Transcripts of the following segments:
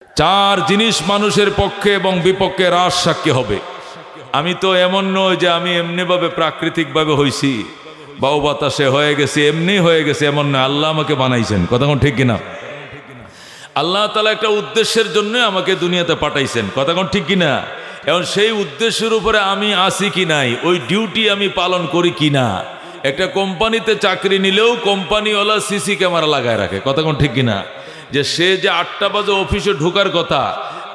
চার জিনিস মানুষের পক্ষে এবং বিপক্ষে রাজ সাক্ষী হবে। আমি তো এমন নয় যে আমি এমনিভাবে প্রাকৃতিকভাবে হইছি, বাউ বাতাসে হয়ে গেছি, এমনি হয়ে গেছে, এমন না। আল্লাহ আমাকে বানাইছেন, কথা কোন ঠিক কিনা? আল্লাহ তাআলা একটা উদ্দেশ্যের জন্য আমাকে দুনিয়াতে পাঠাইছেন, কথা কোন ঠিক কিনা? এখন সেই উদ্দেশ্যের উপরে আমি আসি কি নাই, ওই ডিউটি আমি পালন করি কি না। একটা কোম্পানিতে চাকরি নিলেও কোম্পানিওয়ালা সিসি ক্যামেরা লাগায় রাখে, কথা কোন ঠিক কিনা? যে সে যে 8টা বাজে অফিসে ঢোকার কথা,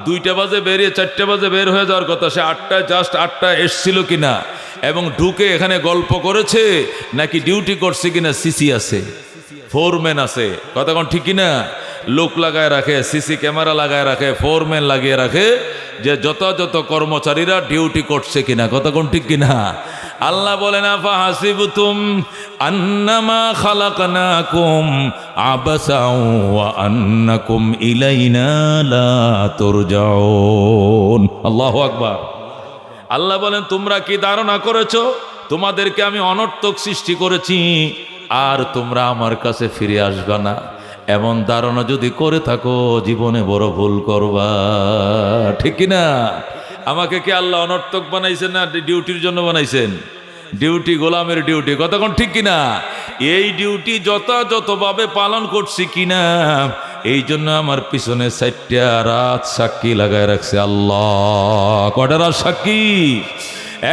2টা বাজে বেরিয়ে 4টা বাজে বের হয়ে যাওয়ার কথা, সে 8টায় জাস্ট 8টায় এসছিল কিনা এবং ঢুকে এখানে গল্প করেছে নাকি ডিউটি করছে কিনা, সিসি আছে, ফোরম্যান আছে, কথা কোন ঠিক কিনা? লোক লাগায় রাখে, সিসি ক্যামেরা লাগায় রাখে, ফোরম্যান লাগিয়ে রাখে যে যথাযথ কর্মচারীরা ডিউটি করছে কিনা, কথা কোন ঠিক কিনা? আল্লাহ বলেন আফা হাসিবতুম আন্নামা খালাকনাকুম আবাসাও ওয়া আন্নাকুম ইলাইনা লা তুরজাউন। আল্লাহু আকবার। আল্লাহ বলেন তোমরা কি ধারণা করেছো তোমাদেরকে আমি অনর্থক সৃষ্টি করেছি আর তোমরা আমার কাছে ফিরে আসবে না? এমন ধারণা যদি করে থাকো জীবনে বড় ভুল করবা, ঠিক কিনা? আমাকে কি আল্লাহ অনর্থক বানাইছেন না ডিউটির জন্য বানাইছেন? ডিউটি গোলামের ডিউটি, কতক্ষণ ঠিক কিনা? এই ডিউটি যথাযথভাবে পালন করছি কিনা, এই জন্য আমার পিছনে 4টা রাত সাক্ষী লাগায় রাখছে আল্লাহ। কটা রাত সাক্ষী?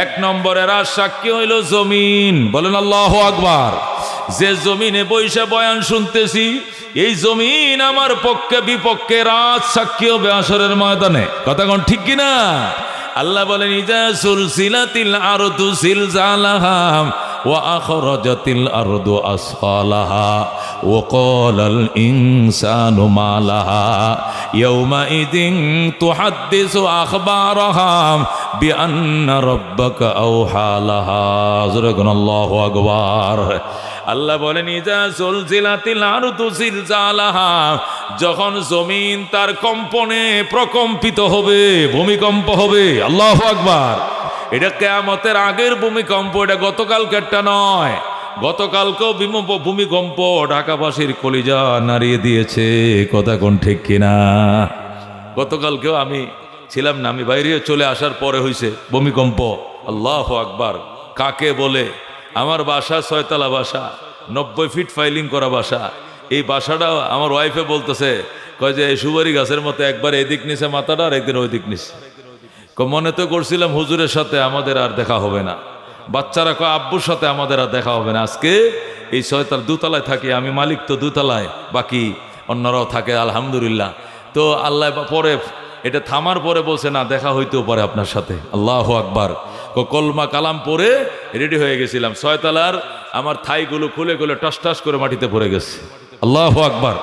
1 নম্বরের রাত সাক্ষী হইল জমিন, বলেন আল্লাহু আকবার। যে জমিনে বৈশা বয়ান শুনতেছি, এই জমিন আমার পক্ষে বিপক্ষে রাত সাক্ষী হবে হাশরের ময়দানে, কথা কোন ঠিক কিনা? আল্লাহ বলেন ইজা সুলসিলাতিল আরদু জিলজালাহা ওয়া আখরাজাতিল আরদু আসফালাহা ওয়া ক্বালাল ইনসানু মা লাহা ইয়াওমাইদিন তুহাদ্দিসু আখবারাহা বিআন্না রাব্বাকা আওহা লাহা। আল্লাহু আকবার। আল্লাহ বলেন ইজা জুলজিলাতিল আরদু জিলজালাহা, যখন জমিন তার কম্পনে প্রকম্পিত হবে, ভূমিকম্প হবে। আল্লাহু আকবার। এটা কিয়ামতের আগের ভূমিকম্প, এটা গতকালকেরটা নয়। গতকালকেও ভূমিকম্প ঢাকাবাসীর কলিজা নাড়িয়ে দিয়েছে, কথা কোন ঠিক কিনা? গতকালকেও আমি ছিলাম না, আমি বাইরে চলে আসার পরে হয়েছে ভূমিকম্প। আল্লাহু আকবার। কাকে বলে? আমার বাসা 6 তলা বাসা, 90 ফিট ফাইলিং করা বাসা। এই বাসাটা আমার ওয়াইফে বলতেছে, কয় যে সুপারি গাছের মতো একবার এদিক নিচে মাথাটা আর একদিন ওই দিক নিচে। মনে তো করছিলাম হুজুরের সাথে আমাদের আর দেখা হবে না, বাচ্চারা কয় আব্বুর সাথে আমাদের আর দেখা হবে না। আজকে এই 6 তলা, 2 তলায় থাকি আমি, মালিক তো 2 তলায়, বাকি অন্যরাও থাকে আলহামদুলিল্লাহ। তো আল্লাহ পরে এটা থামার পরে বলছে না দেখা হইতেও পারে আপনার সাথে। আল্লাহু আকবার। কলমা কালাম পরে রেডি হয়ে গেছিলাম, 6 তলার আমার থাইগুলো খুলে খুলে টস টস করে মাটিতে পড়ে গেছে। আল্লাহু আকবার।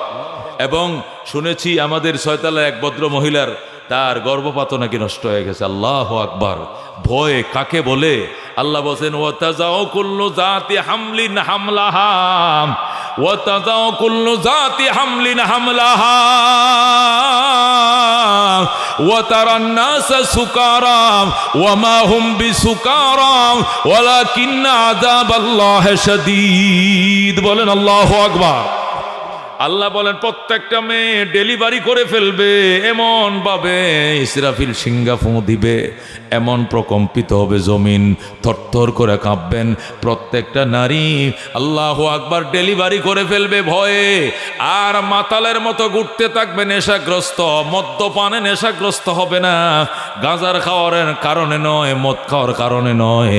এবং শুনেছি আমাদের 6 তলার এক ভদ্র মহিলার তার গর্ভপাত নাকি নষ্ট হয়ে গেছে। আল্লাহু আকবার। ভয় কাকে বলে? আল্লাহ বলেন ওয়াতাজাউ কুল্লু জাতি হামলিন হামলাহা ওয়াতাজাউ কুল্লু জাতি হামলিন হামলাহা ওয়াতারান নাসা সুকারা ওয়ামা হুম বিসুকারা ওয়ালাকিন্না আযাবাল্লাহি শাদীদ। বলেন আল্লাহু আকবার। আল্লাহ বলেন প্রত্যেকটা মেয়ে ডেলিভারি করে ফেলবে, এমন ভাবে ইসরাফিল সিংহা ফুঁ দিবে, এমন প্রকম্পিত হবে জমিন, থরথর করে কাঁপবেন প্রত্যেকটা নারী। আল্লাহু আকবার। ডেলিভারি করে ফেলবে ভয়ে, আর মাতালের মতো ঘুরতে থাকবে নেশাগ্রস্ত। মদ্যপানে নেশাগ্রস্ত হবে না, গাঁজার খাওয়ার কারণে নয়, মদ খাওয়ার কারণে নয়,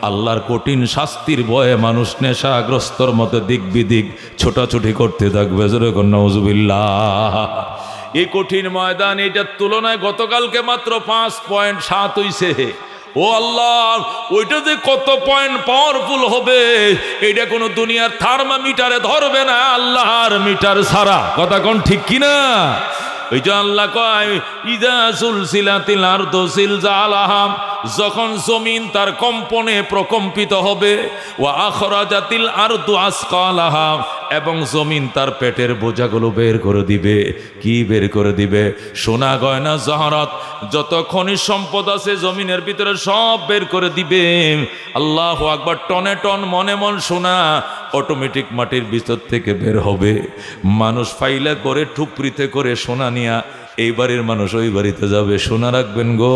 আল্লাহর কঠিন শাস্তির ভয়ে মানুষ নেশাগ্রস্তর মতো দিক বিদিক ছোটাছুটি করতে থাকবে। নাউজুবিল্লাহ। এই কঠিন ময়দান, এটার তুলনায় গতকালকে মাত্র 5.7 হইছে। ও আল্লাহ, ওইটা যে কত পয়েন্ট পাওয়ারফুল হবে এটা কোনো দুনিয়ার থার্মোমিটারে ধরবে না আল্লাহর মিটার ছাড়া, কথা কোন ঠিক কিনা? ওই যে আল্লাহ কয় ইজা সুলসিলাতিল আরদু জিলজালাহা, যখন জমিন তার কম্পনে প্রকম্পিত হবে, ওয়া আখরাজাতিল আরদু আসকালাহা, এবং জমিন তার পেটের বোঝাগুলো বের করে দিবে। কি বের করে দিবে? সোনা গয়না জহরত যত খনিজ সম্পদ আছে জমিনের ভিতরে সব বের করে দিবে। আল্লাহু আকবার। টনে টন মনে মন সোনা অটোমেটিক মাটির ভিতর থেকে বের হবে। মানুষ ফাইলা করে ঠুপরিতে করে সোনা নিয়া এই বাড়ির মানুষ ওই বাড়িতে যাবে। সোনা রাখবেন গো,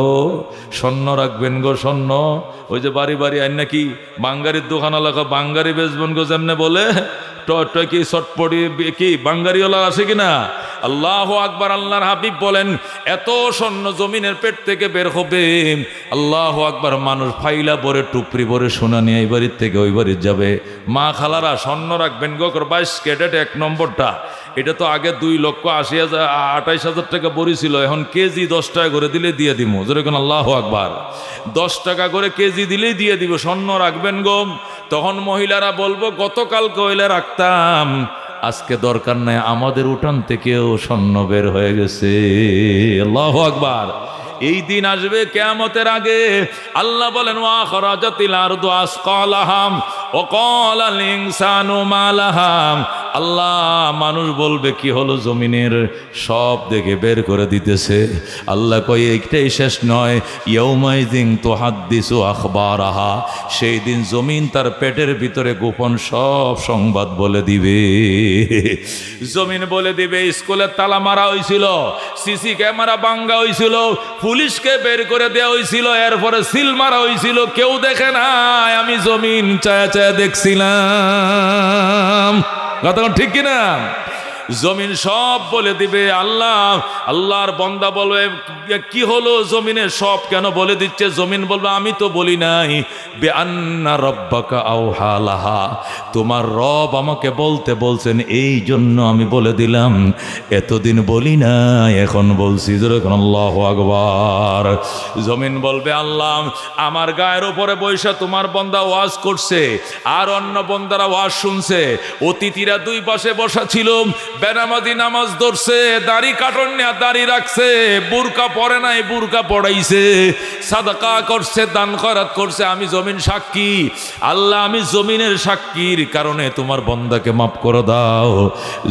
স্বর্ণ রাখবেন গো, স্বর্ণ। ওই যে বাড়ি বাড়ি আইন নাকি বাঙ্গারির দোকান এলাকা বাঙ্গারি বেচবেন গো, যেমনে বলে কি চটপটি কি বাঙ্গারিওয়ালা আছে কিনা? আল্লাহ আকবার। আল্লাহর হাবিব বলেন এত স্বর্ণ জমিনের পেট থেকে বের হবে, আল্লাহ আকবার। মানুষ ফাইলা ভরে টুপরি ভরে সোনা নিয়ে এই বাড়ির থেকে ওই বাড়ির যাবে। মা খালারা স্বর্ণ রাখবেন গো, 22 ক্যারেট 1 নম্বরটা। এটা তো আগে 2,28,000 টাকা বড়ি ছিল, এখন কেজি 10 টাকা করে দিলে দিয়ে দিব। যেরকম আল্লাহ আকবার, 10 টাকা করে কেজি দিলেই দিয়ে দিব। স্বর্ণ রাখবেন গো। তখন মহিলারা বলবো গতকাল কইলে রাখতাম, আজকে দরকার নাই, আমাদের উঠান থেকেও স্বর্ণ বের হয়ে গেছে। আল্লাহু আকবার। এই দিন আসবে কিয়ামতের আগে। আল্লাহ বলেন ওয়া খরাজাতিল আরদু আসকালাহাম ওয়া ক্বালাল ইনসানু মা লাহা। আল্লাহ মানুষ বলবে কি হলো জমিনের, সব দেখে বের করে দিতেছে। আল্লাহ কয় এইটাই শেষ নয়, ইয়াউমাইযিন তুহাদ্দিসু আখবারাহা। সেই দিন জমিন তার পেটের ভিতরে গোপন সব সংবাদ বলে দিবে। জমিন বলে দিবে স্কুলের তালা মারা হয়েছিল, সিসি ক্যামেরা ভাঙ্গা হয়েছিল, পুলিশকে বের করে দেওয়া হয়েছিল, এরপরে সিল মারা হয়েছিল, কেউ দেখে নাই, আমি জমিন চায়া চায়া দেখছিলাম। কথা ঠিক কিনা? জমিন সব বলে দিবে। আল্লাহর বান্দা বলবে কি হলো জমিনে সব কেন বলে দিচ্ছে? জমিন বলবে আমি তো বলি নাই। বিআন্না রাব্বাকা আওহা লাহা, তোমার রব আমাকে বলতে বলছেন, এই জন্য আমি বলে দিলাম। এতদিন বলি নাই, এখন বলছি। যেরকম আল্লাহু আকবার। জমিন বলবে আল্লাহ আমার গায়ের উপরে বৈশা তোমার বান্দা ওয়াজ করছে, আর অন্য বান্দারা ওয়াজ শুনছে, অতিথিরা দুই পাশে বসা ছিল, বেনামাজি নামাজ ধরছে, দাড়ি কাটন না দাড়ি রাখছে, বুরকা পরে নাই বুরকা পড়াইছে, সাদাকা করছে, দান খয়রাত করছে। আমি জমিন সাক্ষী। আল্লাহ আমি জমিনের সাক্ষীর কারণে তোমার বান্দাকে মাফ করে দাও।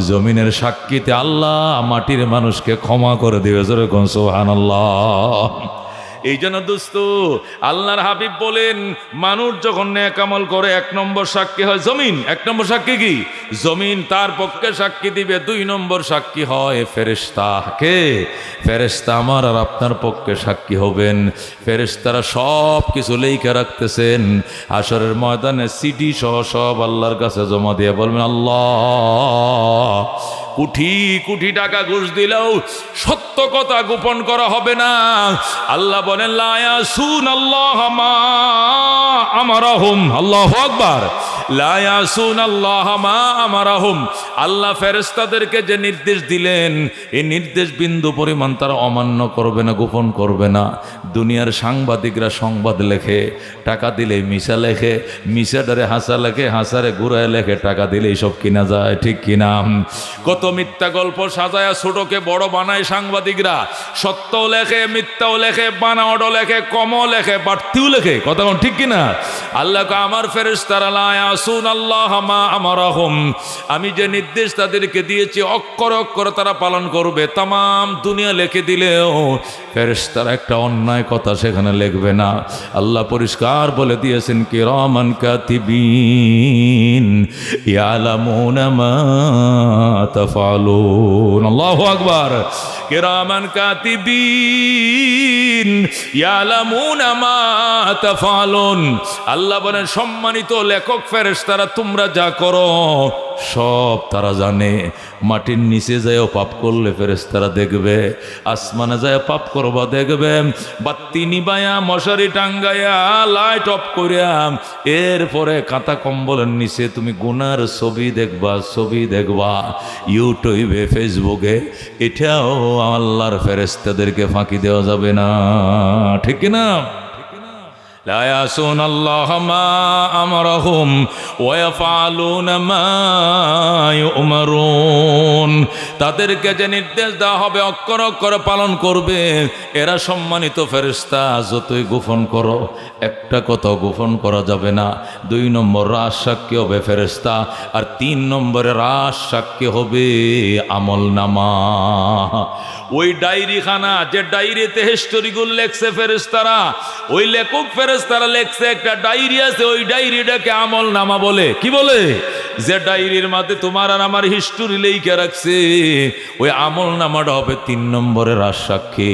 জমিনের সাক্ষীতে আল্লাহ মাটির মানুষকে ক্ষমা করে দিবে। যেরকম সুবহানাল্লাহ। এই জন্য দোস্ত আল্লাহর হাবিব বলেন মানুষ যখন নেক আমল করে 1 নম্বর সাক্ষী হয় জমিন। 1 নম্বর সাক্ষী কি? জমিন তার পক্ষে সাক্ষী দিবে। 2 নম্বর সাক্ষী হয় ফেরেশতা। কে? ফেরেশতা আমার আর আপনার পক্ষে সাক্ষী হবেন। ফেরেশতারা সব কিছু লেখা রাখতেছেন। হাশরের ময়দানে সিডি সহ সব আল্লাহর কাছে জমা দিয়ে বলবেন আল্লাহ কোটি কোটি টাকা ঘুষ দিলেও সত্য কথা গোপন করা হবে না। আল্লাহ বলেন লা ইয়াসুনাল্লাহ মা আমারাহুম। আল্লাহু আকবার। লা ইয়াসুনাল্লাহ মা আমারাহুম। আল্লাহ ফেরেশতাদেরকে যে নির্দেশ দিলেন এই নির্দেশ বিন্দু পরিমাণ তারা অমান্য করবে না, গোপন করবে না। দুনিয়ার সাংবাদিকরা সংবাদ লেখে, টাকা দিলে মিশা লেখে, মিশাডারে হাসা লেখে, হাসারে ঘুরায় লেখে, টাকা দিলেই সব কিনা যায়। ঠিক কিনা? কত মিথ্যা গল্প সাজায়া ছোটকে বড় বানায় সাংবাদিকরা। সত্যও লেখে, মিথ্যাও লেখে, বানাওয়াটও লেখে, কমও লেখে, বাড়তিও লেখে। কথা ঠিক কিনা? আল্লাহ আমার ফেরেশতারা লা ইয়াসুনাল্লাহ মা আমারাহুম, আমি যে নির্দেশ তাদেরকে দিয়েছি অক্ষরে অক্ষরে তারা পালন করবে। তামাম দুনিয়া লিখে দিলেও ফেরেশতারা একটা অন্যায় কথা সেখানে লিখবে না। আল্লাহ পরিষ্কার বলে দিয়েছেন কিরামান কাতিবিন ইয়ালামুনা মা তাফআলুন। আল্লাহু আকবার। কিরামান কাতিবিন ইয়ালামুনা মা তাফআলুন। আল্লাহ বলেন সম্মানিত লেখক ফেরেশতারা তোমরা যা করো সব তারা জানে। মাটির নিচে যায়ও পাপ করলে ফেরেশতারা দেখবে, আসমানে যায় পাপ করবা দেখবে, বাতি নিবায়া মশারি টাঙ্গায়া লাইট অফ করিয়া এরপরে কাঁথা কম্বলের নিচে তুমি গুনার ছবি দেখবা, ছবি দেখবা ইউটিউবে ফেসবুকে। এটাও আল্লাহর ফেরেশতাদেরকে ফাঁকি দেওয়া যাবে না। ঠিক না? লা ইয়াসুনাল্লাহ মা আমারাহুম ওয়া ইয়াফআলুনা মা ইউমারুন। তাদেরকে যে নির্দেশ দেওয়া হবে অক্ষর অক্ষরে পালন করবে। এরা সম্মানিত ফেরেশতা। যতই গোপন করো একটা কথা গোপন করা যাবে না। 2 নম্বর রাজ সাক্ষী হবে ফেরেশতা, আর 3 নম্বরে রাজ সাক্ষী হবে আমল নামা। ওই ডায়েরিখানা, যে ডায়েরিতে হিস্টোরিগুলো লেখছে ফেরেশতারা, ওই লেখক ফেরেশতারা লেখছে একটা ডায়েরি আছে, ওই ডায়েরিটাকে আমল নামা বলে। কি বলে? যে ডায়েরির মধ্যে তোমার আর আমার হিস্টোরি লেখা রাখছে, ওই আমল নামাটা হবে 3 নম্বরের রাজসাক্ষী।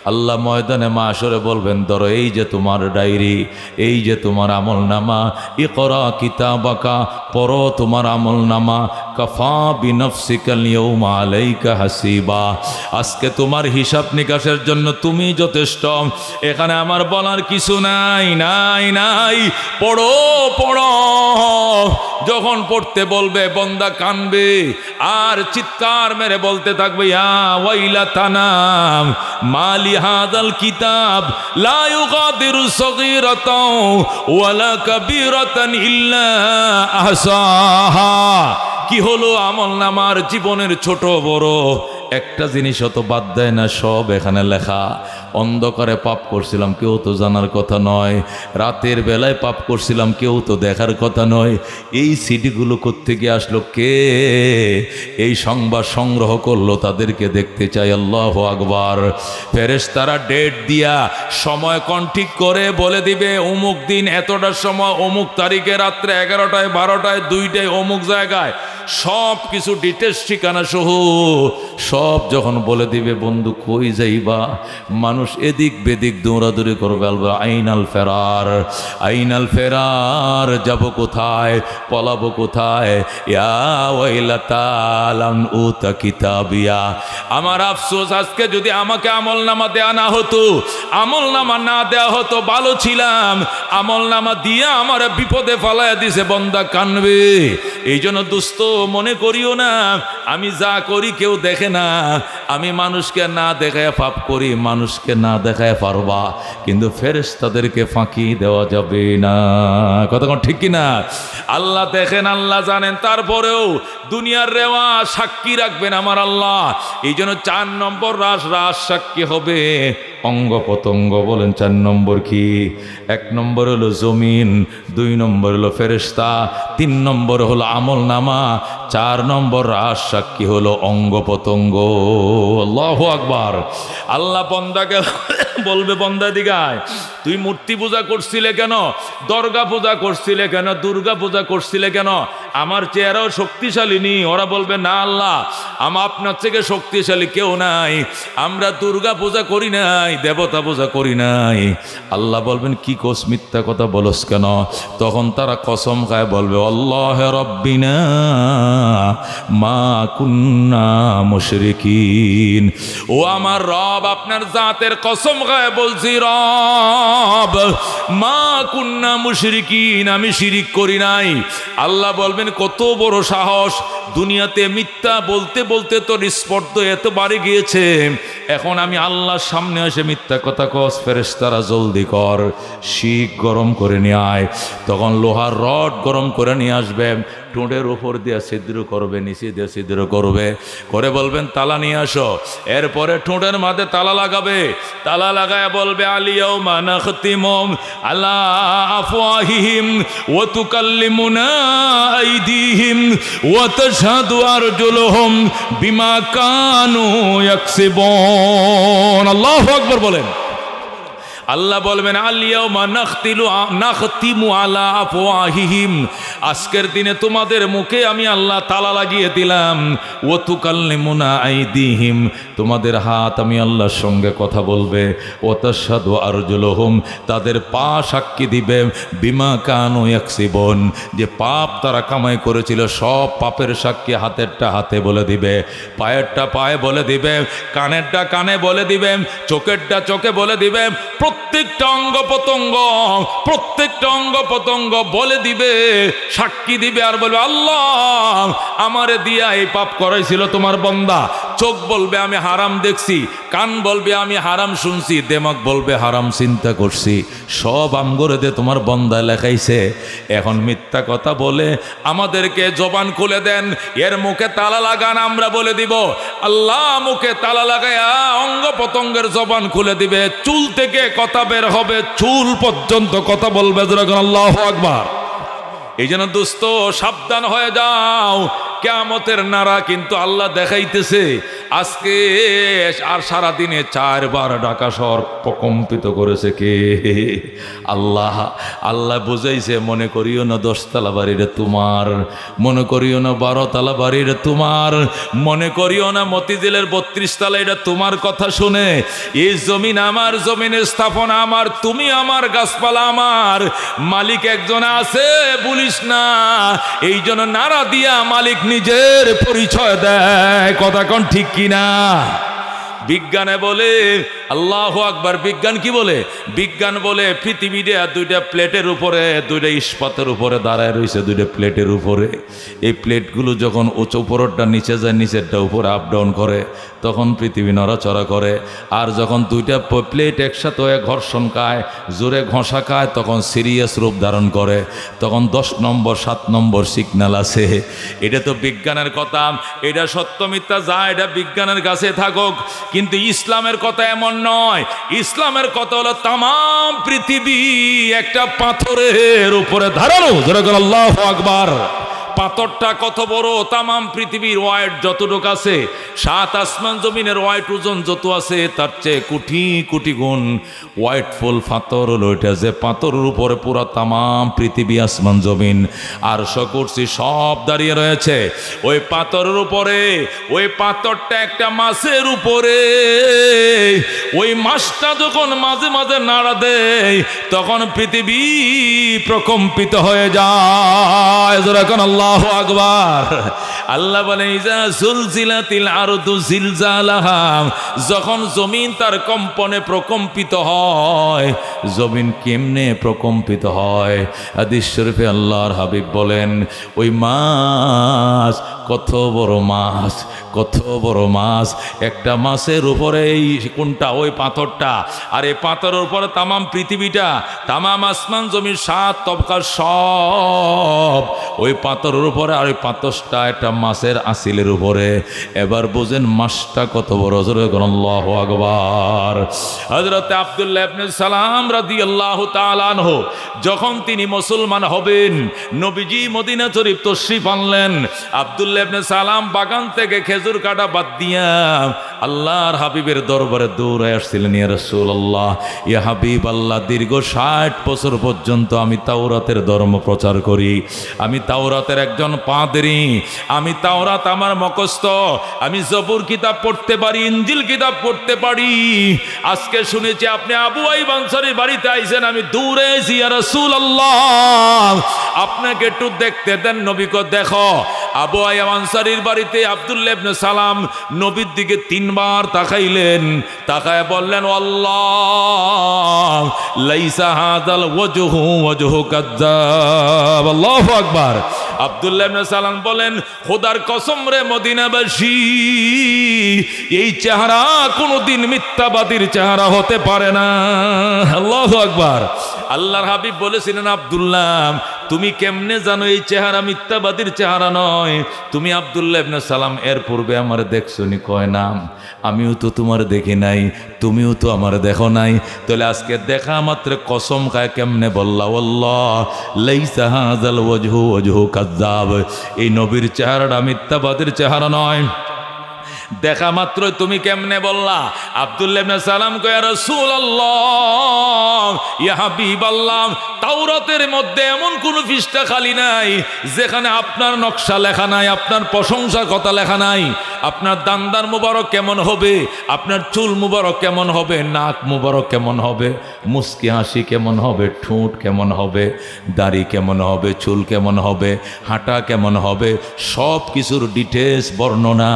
আল্লাহ ময়দানে মাশরে বলবেন, ধরো এই যে তোমার ডায়েরি, এই যে তোমার আমল নামা, ইকরা কিতাবাকা, পড়ো তোমার আমল নামা, কাফা বিনফসিকাল ইয়াউমা আলাইকা হাসিবা। আজকে তোমার হিসাব নিকাশের জন্য তুমি যথেষ্ট। এখানে আমার বলার কিছু নাই, নাই নাই। পড়ো পড়ো। যখন পড়তে বলবে বন্দা কানবে আর চিৎকার মেরে বলতে থাকবে, ইয়া ওয়াইলাতানা মালি হাযাল কিতাব লা ইউগাদিরু সগীরাতাও ওয়ালা কাবীরাতান ইল্লা আহসাহা। কি হলো? আমল নামার জীবনের ছোট বড় একটা জিনিস অত বাদ দেয় না, সব এখানে লেখা। অন্ধকারে পাপ করছিলাম, কেউ তো জানার কথা নয়। রাতের বেলায় পাপ করছিলাম, কেউ তো দেখার কথা নয়। এই সিডিগুলো কোত্থেকে আসলো? কে এই সংবাদ সংগ্রহ করলো? তাদেরকে দেখতে চাই। আল্লাহু আকবার। ফেরেশতারা ডেট দিয়া সময় ঠিক করে বলে দিবে, অমুক দিন এতটার সময়, অমুক তারিখে রাত্রে 11টায় 12টায় 2টায় অমুক জায়গায়, সব কিছু ডিটেলস ঠিকানা সহ সব যখন বলে দিবে, বন্ধু কই যাইবা? মানুষ এদিক বেদিক দৌড়াদৌড়ি করবে। আলবা আইনাল ফেরার, আইনাল ফেরার, যাব কোথায়, পলাবো কোথায়? ইয়া ওয়াইলাতা লাম উতা কিতাবিয়া। আমার আফসোস, আজকে যদি আমাকে আমল নামা দেয়া না হতো, আমল নামা না দেয়া হতো, ভালো ছিলাম। আমল নামা দিয়ে আমার বিপদে ফালাইয়া দিছে, বন্দা কানবে। এই জন্য দোস্ত মনে করিও না আমি যা করি কেউ দেখে না। আমি মানুষকে না দেখায় পাপ করি, মানুষকে না দেখায় পারবা, কিন্তু ফেরেশতাদেরকে ফাঁকি দেওয়া যাবে না। কতক্ষণ ঠিক কিনা? আল্লাহ দেখেন, আল্লাহ জানেন, তারপরেও দুনিয়ার রেওয়া সাক্ষী রাখবেন আমার আল্লাহ। এই জন্য 4 নম্বর রাজ সাক্ষী হবে অঙ্গ প্রত্যঙ্গ। বলেন 4 নম্বর কি? 1 নম্বর হলো জমিন, 2 নম্বর হলো ফেরেশতা, 3 নম্বর হলো আমল নামা, 4 নম্বর রাজ সাক্ষী হলো অঙ্গ প্রত্যঙ্গ। আল্লাহু আকবার। আল্লাহ বন্দাকে বলবে, বন্দা দিগায় তুই মূর্তি পূজা করছিলে কেন? দরগা পূজা করছিলে কেন? দুর্গা পূজা করছিলে কেন? আমার চেহারাও শক্তিশালী নি? ওরা বলবে, না আল্লাহ, আপনার থেকে শক্তিশালী কেউ নাই। আমরা দুর্গা পূজা করি নাই, দেবতা পূজা করি নাই। আল্লাহ বলবেন, কি কোস, মিথ্যা কথা বলস কেন? তখন তারা কসম খায় বলবে, আল্লাহ রব্বিনা মা কুন্না মুশরিকিন। ও আমার রব, আপনার জাতের কসম খায় বলছি, রব মা কুন্না মুশরিকিন, আমি শিরিক করি নাই। আল্লাহ বলবেন, কত বড় সাহস! দুনিয়াতে মিথ্যা বলতে বলতে তোর স্পর্ধ এত বাড়ে গিয়েছে, এখন আমি আল্লাহর সামনে এসে মিথ্যা কথা কস? ফেরেশতারা জলদি কর, শিক গরম করে নিয়ে আয়। তখন লোহার রড গরম করে নিয়ে আসবে, ঠোঁটের উপর দিয়ে ছিদ্র করবে, নিচে দিয়ে ছিদ্র করবে, করে বলবেন তালা নিয়ে আসো। এরপরে ঠোঁটের মাঝে তালা লাগাবে, তালা লাগায় বলবে, আলিয়াউমা নাখতিমু আলা আফওয়াহিহিম ওয়া তুকাল্লিমুনা আইদিহিম ওয়া তাশহাদু আরজুলুহুম বিমা কানু ইয়াকসিবুন। আল্লাহু আকবার বলেন। আল্লাহ বলবেন, আলিয়াউমা নাখতিমু আলা আফওয়াহিহিম, আজকের দিনে তোমাদের মুখে আমি আল্লাহ তালা লাগিয়ে দিলাম। ওয়া তুকাল্লিমুনা আইদিহিম, তোমাদের হাত আমি আল্লাহর সঙ্গে কথা বলবে। ওয়া তাশহাদু আরজুলুহুম, তাদের পা সাক্ষী দিবে। বিমা কানু ইয়াকসিবুন, যে পাপ তারা কামাই করেছিল, সব পাপের সাক্ষী হাতেরটা হাতে বলে দিবে, পায়েরটা পায়ে বলে দিবে, কানেরটা কানে বলে দিবে, চোখেরটা চোখে বলে দিবে। প্রত্যেকটা অঙ্গ প্রত্যঙ্গ বলে দিবে, সাক্ষী দিবে, আর বলবে, আল্লাহ আমারে দিয়া এই পাপ করাইছিল তোমার বান্দা। চোখ বলবে আমি হারাম দেখছি, কান বলবে আমি হারাম শুনছি, দিমাগ বলবে হারাম চিন্তা করছি, সব আমগরে দে তোমার বান্দা লেখাইছে। এখন মিথ্যা কথা বলে আমাদেরকে জবান খুলে দেন, এর মুখে তালা লাগান, আমরা বলে দিব। আল্লাহ মুখে তালা লাগায়া অঙ্গ প্রত্যঙ্গের জবান খুলে দিবে, চুল থেকে কথা বের হবে, চুল পর্যন্ত কথা বলবে। আল্লাহু আকবার। এই জন্য দোস্ত সাবধান হয়ে যাও, কিয়ামতের নারা কিন্তু আল্লাহ দেখাইতেছে। আজকে আর সারাদিনে 4 বার ঢাকা শহর প্রকম্পিত করেছে কে? আল্লাহ। আল্লাহ বুঝাইছে, মনে করিও না 10 তলা বাড়িটা তোমার, মনে করিও না 12 তলা বাড়িটা তোমার, মনে করিও না মতিঝিলের 32 তলা এটা তোমার কথা শুনে এই জমিন আমার, জমিনের স্থাপনা আমার, তুমি আমার, গাছপালা আমার, মালিক একজন আছে বলিস না। এই জন্য নারা দিয়া মালিক নিজের পরিচয় দেয়। কথা কোন ঠিক কিনা? বিজ্ঞানে বলে, আল্লাহু আকবার, বিজ্ঞান কি বলে? বিজ্ঞান বলে পৃথিবীতে 2টা প্লেটের উপরে, 2টা ইস্পাতের উপরে দাঁড়ায় রয়েছে, 2টা প্লেটের উপরে। এই প্লেটগুলো যখন উপরেরটা নিচে যায়, নিচেরটা উপরে আপ ডাউন করে, তখন পৃথিবী নড়াচড়া করে। আর যখন 2টা প্লেট একসাথে হয়ে ঘর্ষণ খায়, জোরে ঘষা খায়, তখন সিরিয়াস রূপ ধারণ করে, তখন 10 নম্বর 7 নম্বর সিগন্যাল আছে। এটা তো বিজ্ঞানের কথা, এটা সত্য মিথ্যা যা এটা বিজ্ঞানের কাছে থাকুক, কিন্তু ইসলামের কথা এমন নয়। ইসলামের কথা হলো তামাম পৃথিবী একটা পাথরের উপরে দাঁড়ানো। যেরকম আল্লাহু আকবার। পাথরটা কত বড়? তামাম পৃথিবীর ওয়াইট যতটুক আছে, 7 আসমান জমিনের ওয়াইট ওজন যত আছে, তার চেয়ে কোটি কোটি গুণ ওয়াইট ফুল পাথর হলো এটা, যে পাথরের উপরে পুরো তামাম পৃথিবী আসমান জমিন আর কুরসি সব দাঁড়িয়ে রয়েছে ওই পাথরের উপরে। ওই পাথরটা একটা মাছের উপরে, ওই মাছটা যখন মাঝে মাঝে নাড়া দেয়, তখন পৃথিবী প্রকম্পিত হয়ে যায়। যখন আল্লাহু আকবার। আল্লাহ বলে, ইজা জুলজিলাতিল আরদু জিলজালাহা, যখন জমিন তার কম্পনে প্রকম্পিত হয়। জমিন কেমনে প্রকম্পিত হয়? হাদিস শরীফে আল্লাহর হাবিব বলেন, ওই মাছ, কত বড় মাছ, কত বড় মাছ, একটা মাছের উপরে এই কোনটা? ওই পাথরটা। আর এই পাথরের উপরে তামাম পৃথিবীটা, তামাম আসমান জমির 7 তবকা সব ওই পাথরের উপরে। আর ওই পাথরটা একটা মাছের আসিলের উপরে। এবার বুঝেন মাছটা কত বড়। আল্লাহু আকবার। হযরত আব্দুল্লাহ ইবনে সালাম রাদিয়াল্লাহু তাআলা আনহু যখন তিনি মুসলমান হবেন, নবীজি মদিনা শরীফ তশরিফ আনলেন। আব্দুল্লাহ ইবনে সালাম বাগান থেকে খেজুর কাটা বাদ দিয়া আল্লাহর হাবিবের দরবারে দৌড়ে আসছিলেন। ইয়া রাসূলুল্লাহ, ইয়া হাবিব আল্লাহ, দীর্ঘ 60 বছর পর্যন্ত আমি তাওরাতের ধর্ম প্রচার করি, আমি তাওরাতের একজন পাদ্রী, আমি তাওরাত আমার মুখস্থ, আমি জবুর কিতাব পড়তে পারি, ইনজিল কিতাব পড়তে পারি। আজকে শুনেছি আপনি আবু আইয়ুব আনসারীর বাড়িতে আইছেন, আমি দৌড়ে এসেছি। ইয়া রাসূলুল্লাহ, আপনাকে একটু দেখতে দেন। নবীকে দেখো। আবু আইয়ুব আনসারীর বাড়িতে আব্দুল্লাহ ইবনে সালাম নবীর দিকে 3 বার তাকাইলেন, তাকায় বললেন, আল্লাহ লাইসা হাযাল ওয়াজহু ওয়াজহু কাযযাব। আল্লাহু আকবার। আব্দুল্লাহ ইবনে সালাম বলেন, খোদার কসম রে মদিনাবাসী, এই চেহারা কোনোদিন মিথ্যাবাদীর চেহারা হতে পারে না। আল্লাহু আকবার। আল্লাহর হাবিব বলেছিলেন, আব্দুল্লাহ তুমি কেমনে জানো এই চেহারা মিথ্যাবাদীর চেহারা নয়? তুমি আব্দুল্লাহ ইবনে সালাম এর পূর্বে আমার দেখছো নি? কয় না, আমিও তো তোমার দেখি নাই, তুমিও তো আমার দেখো নাই। তাহলে আজকে দেখা মাত্র কসম খায় কেমনে বললা আল্লাহ লাইসা হাযাল ওয়াজহু ওয়াজহু কাযযাব, এই নবীর চেহারাটা মিথ্যাবাদীর চেহারা নয়? দেখা মাত্র তুমি কেমনে বললা? আব্দুল্লাহ ইবনে সালাম কয়, ইয়া রাসূলুল্লাহ, ইয়া হাবিবাল্লাহ, তাওরাতের মধ্যে এমন কোনো পৃষ্ঠা খালি নাই যেখানে আপনার নকশা লেখা নাই, আপনার প্রশংসার কথা লেখা নাই। আপনার দান্দার মুবারক কেমন হবে, আপনার চুল মুবারক কেমন হবে, নাক মুবারক কেমন হবে, মুস্কি হাসি কেমন হবে, ঠোঁট কেমন হবে, দাড়ি কেমন হবে, চুল কেমন হবে, হাঁটা কেমন হবে, সব কিছুর ডিটেলস বর্ণনা